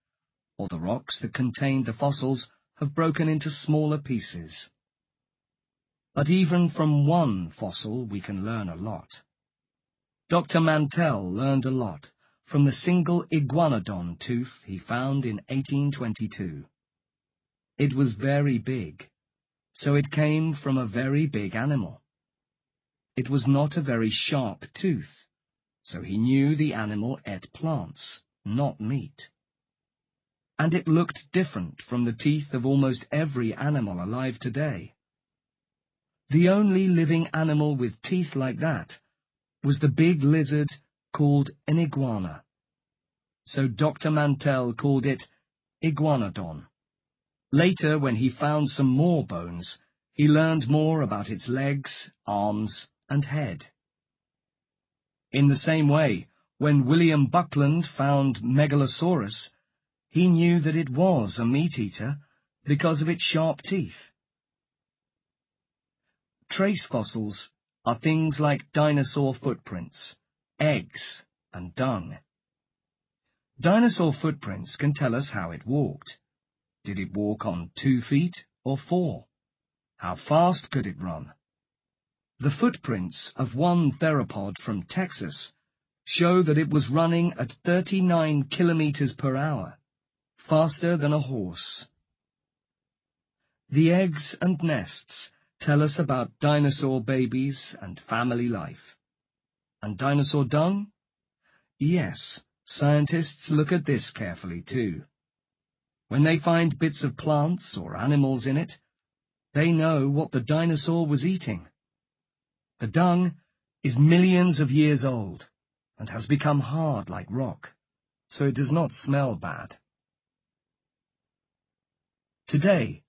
or the rocks that contained the fossils have broken into smaller pieces. But even from one fossil we can learn a lot. Dr. Mantell learned a lot from the single Iguanodon tooth he found in 1822. It was very big, so it came from a very big animal. It was not a very sharp tooth, so he knew the animal ate plants, not meat. And it looked different from the teeth of almost every animal alive today. The only living animal with teeth like that was the big lizard called an iguana. So Dr. Mantell called it Iguanodon. Later, when he found some more bones, he learned more about its legs, arms, and head. In the same way, when William Buckland found Megalosaurus, he knew that it was a meat-eater because of its sharp teeth. Trace fossils are things like dinosaur footprints, eggs, and dung. Dinosaur footprints can tell us how it walked. Did it walk on 2 feet or 4? How fast could it run? The footprints of one theropod from Texas show that it was running at 39 kilometers per hour. faster than a horse. The eggs and nests tell us about dinosaur babies and family life. And dinosaur dung? Yes, scientists look at this carefully too. When they find bits of plants or animals in it, they know what the dinosaur was eating. The dung is millions of years old and has become hard like rock, so it does not smell bad. Today,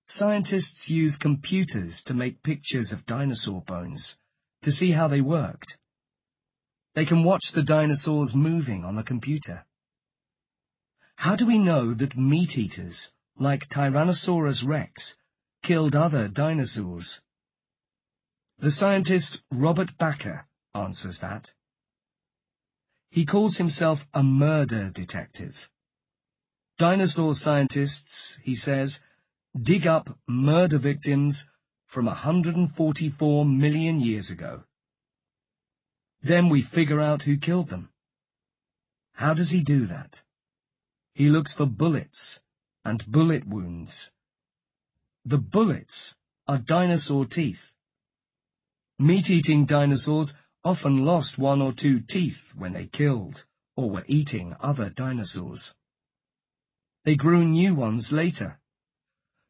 scientists use computers to make pictures of dinosaur bones to see how they worked. They can watch the dinosaurs moving on the computer. How do we know that meat-eaters, like Tyrannosaurus Rex, killed other dinosaurs? The scientist Robert Bakker answers that. He calls himself a murder detective. Dinosaur scientists, he says, dig up murder victims from 144 million years ago. Then we figure out who killed them. How does he do that? He looks for bullets and bullet wounds. The bullets are dinosaur teeth. Meat-eating dinosaurs often lost one or two teeth when they killed or were eating other dinosaurs. They grew new ones later.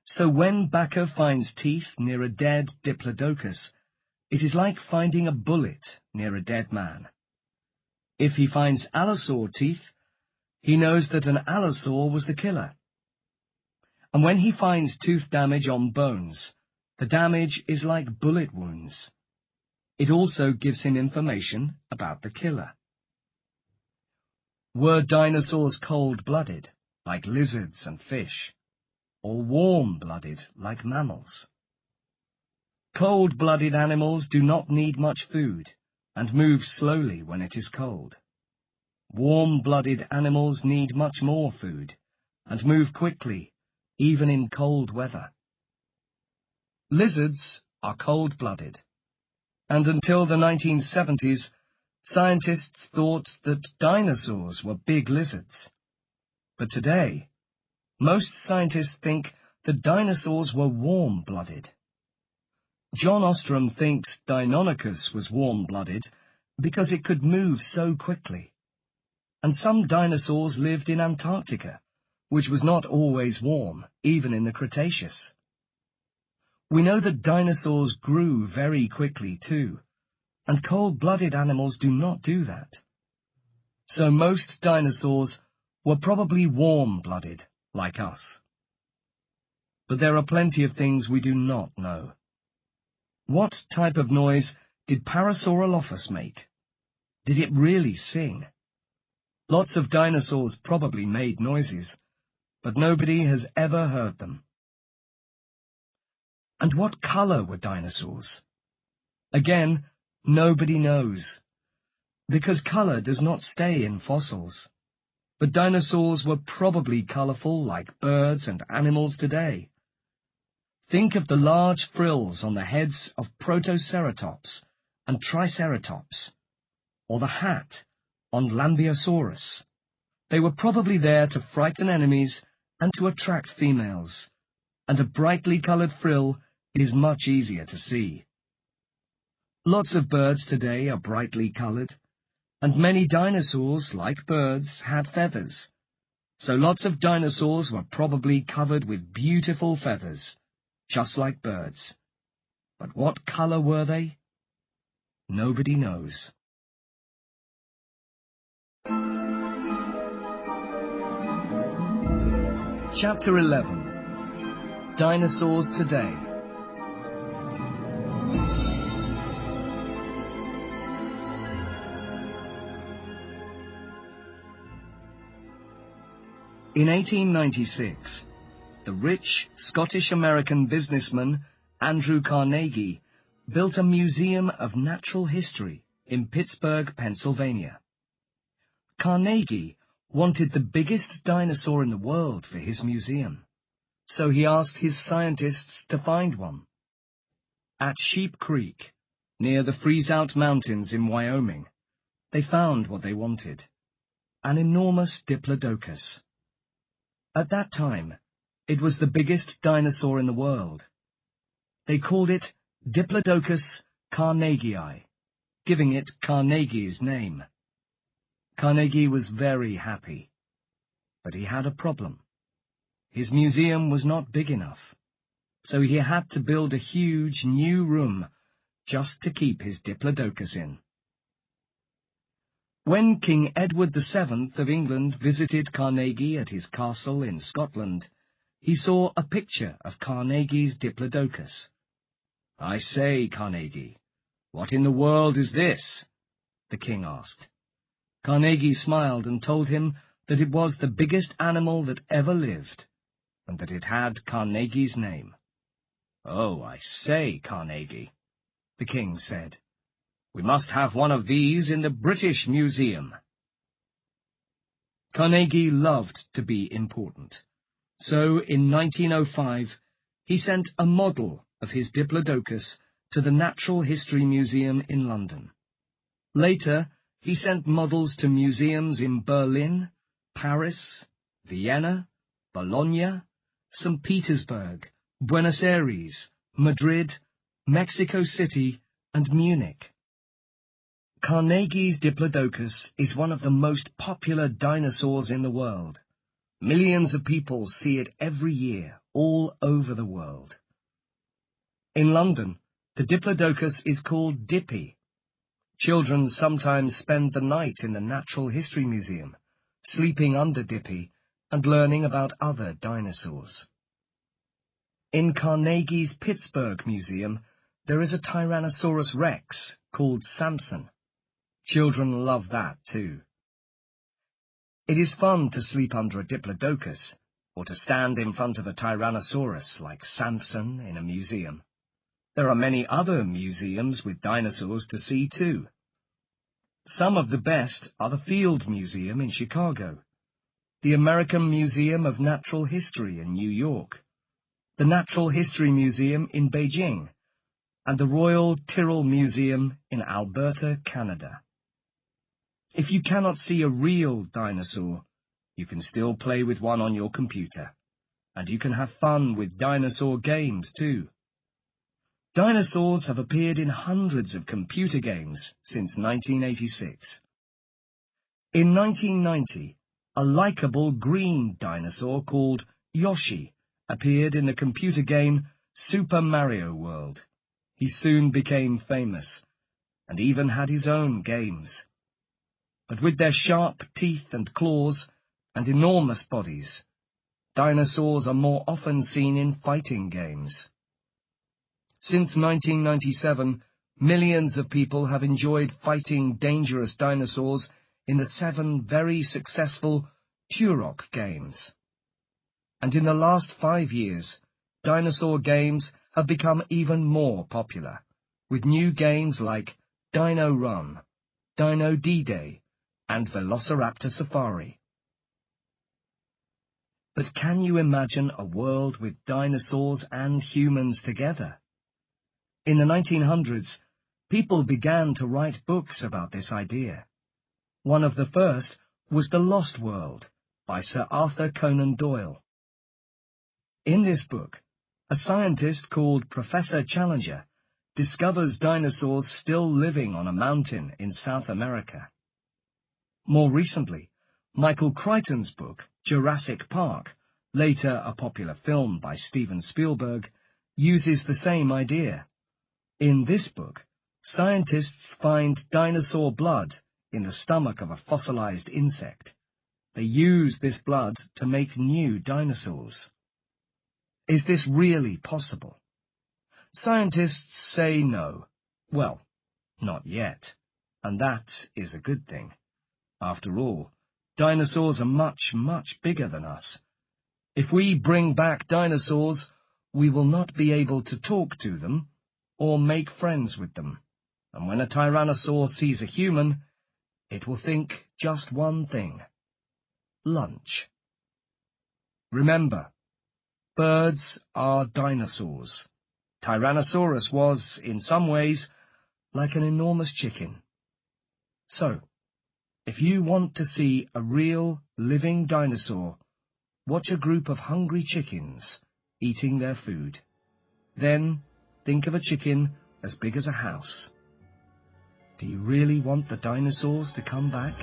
So when Bakker finds teeth near a dead Diplodocus, it is like finding a bullet near a dead man. If he finds Allosaur teeth, he knows that an Allosaur was the killer. And when he finds tooth damage on bones, the damage is like bullet wounds. It also gives him information about the killer. Were dinosaurs cold-blooded, like lizards and fish, or warm-blooded, like mammals? Cold-blooded animals do not need much food and move slowly when it is cold. Warm-blooded animals need much more food and move quickly, even in cold weather. Lizards are cold-blooded, and until the 1970s, scientists thought that dinosaurs were big lizards. But today, most scientists think that dinosaurs were warm-blooded. John Ostrom thinks Dinonicus was warm-blooded because it could move so quickly. And some dinosaurs lived in Antarctica, which was not always warm, even in the Cretaceous. We know that dinosaurs grew very quickly too, and cold-blooded animals do not do that. So most dinosaurs were probably warm-blooded, like us. But there are plenty of things we do not know. What type of noise did Parasaurolophus make? Did it really sing? Lots of dinosaurs probably made noises, but nobody has ever heard them. And what color were dinosaurs? Again, nobody knows, because color does not stay in fossils. But dinosaurs were probably colorful like birds and animals today. Think of the large frills on the heads of Protoceratops and Triceratops, or the hat on Lambiosaurus. They were probably there to frighten enemies and to attract females, and a brightly colored frill is much easier to see. Lots of birds today are brightly colored, and many dinosaurs, like birds, had feathers. So lots of dinosaurs were probably covered with beautiful feathers, just like birds. But what color were they? Nobody knows. Chapter 11. Dinosaurs Today. In 1896, the rich Scottish-American businessman Andrew Carnegie built a museum of natural history in Pittsburgh, Pennsylvania. Carnegie wanted the biggest dinosaur in the world for his museum, so he asked his scientists to find one. At Sheep Creek, near the Freeze-Out Mountains in Wyoming, they found what they wanted, an enormous Diplodocus. At that time, it was the biggest dinosaur in the world. They called it Diplodocus carnegii, giving it Carnegie's name. Carnegie was very happy, but he had a problem. His museum was not big enough, so he had to build a huge new room just to keep his Diplodocus in. When King Edward VII of England visited Carnegie at his castle in Scotland, he saw a picture of Carnegie's Diplodocus. "I say, Carnegie, what in the world is this?" the king asked. Carnegie smiled and told him that it was the biggest animal that ever lived, and that it had Carnegie's name. "Oh, I say, Carnegie," the king said, "we must have one of these in the British Museum." Carnegie loved to be important, so in 1905 he sent a model of his Diplodocus to the Natural History Museum in London. Later, he sent models to museums in Berlin, Paris, Vienna, Bologna, St. Petersburg, Buenos Aires, Madrid, Mexico City, and Munich. Carnegie's Diplodocus is one of the most popular dinosaurs in the world. Millions of people see it every year, all over the world. In London, the Diplodocus is called Dippy. Children sometimes spend the night in the Natural History Museum, sleeping under Dippy and learning about other dinosaurs. In Carnegie's Pittsburgh Museum, there is a Tyrannosaurus Rex called Samson. Children love that too. It is fun to sleep under a Diplodocus, or to stand in front of a Tyrannosaurus like Samson in a museum. There are many other museums with dinosaurs to see too. Some of the best are the Field Museum in Chicago, the American Museum of Natural History in New York, the Natural History Museum in Beijing, and the Royal Tyrrell Museum in Alberta, Canada. If you cannot see a real dinosaur, you can still play with one on your computer, and you can have fun with Dinosaur Games too. Dinosaurs have appeared in hundreds of computer games since 1986. In 1990, a likable green dinosaur called Yoshi appeared in the computer game Super Mario World. He soon became famous, and even had his own games. But with their sharp teeth and claws and enormous bodies, dinosaurs are more often seen in fighting games. Since 1997, millions of people have enjoyed fighting dangerous dinosaurs in the 7 very successful Turok games. And in the last 5 years, dinosaur games have become even more popular, with new games like Dino Run, Dino D-Day, and Velociraptor Safari. But can you imagine a world with dinosaurs and humans together? In the 1900s, people began to write books about this idea. One of the first was The Lost World by Sir Arthur Conan Doyle. In this book, a scientist called Professor Challenger discovers dinosaurs still living on a mountain in South America. More recently, Michael Crichton's book, Jurassic Park, later a popular film by Steven Spielberg, uses the same idea. In this book, scientists find dinosaur blood in the stomach of a fossilized insect. They use this blood to make new dinosaurs. Is this really possible? Scientists say no. Well, not yet. And that is a good thing. After all, dinosaurs are much, much bigger than us. If we bring back dinosaurs, we will not be able to talk to them or make friends with them. And when a tyrannosaur sees a human, it will think just one thing: lunch. Remember, birds are dinosaurs. Tyrannosaurus was, in some ways, like an enormous chicken. So, if you want to see a real, living dinosaur, watch a group of hungry chickens eating their food. Then think of a chicken as big as a house. Do you really want the dinosaurs to come back?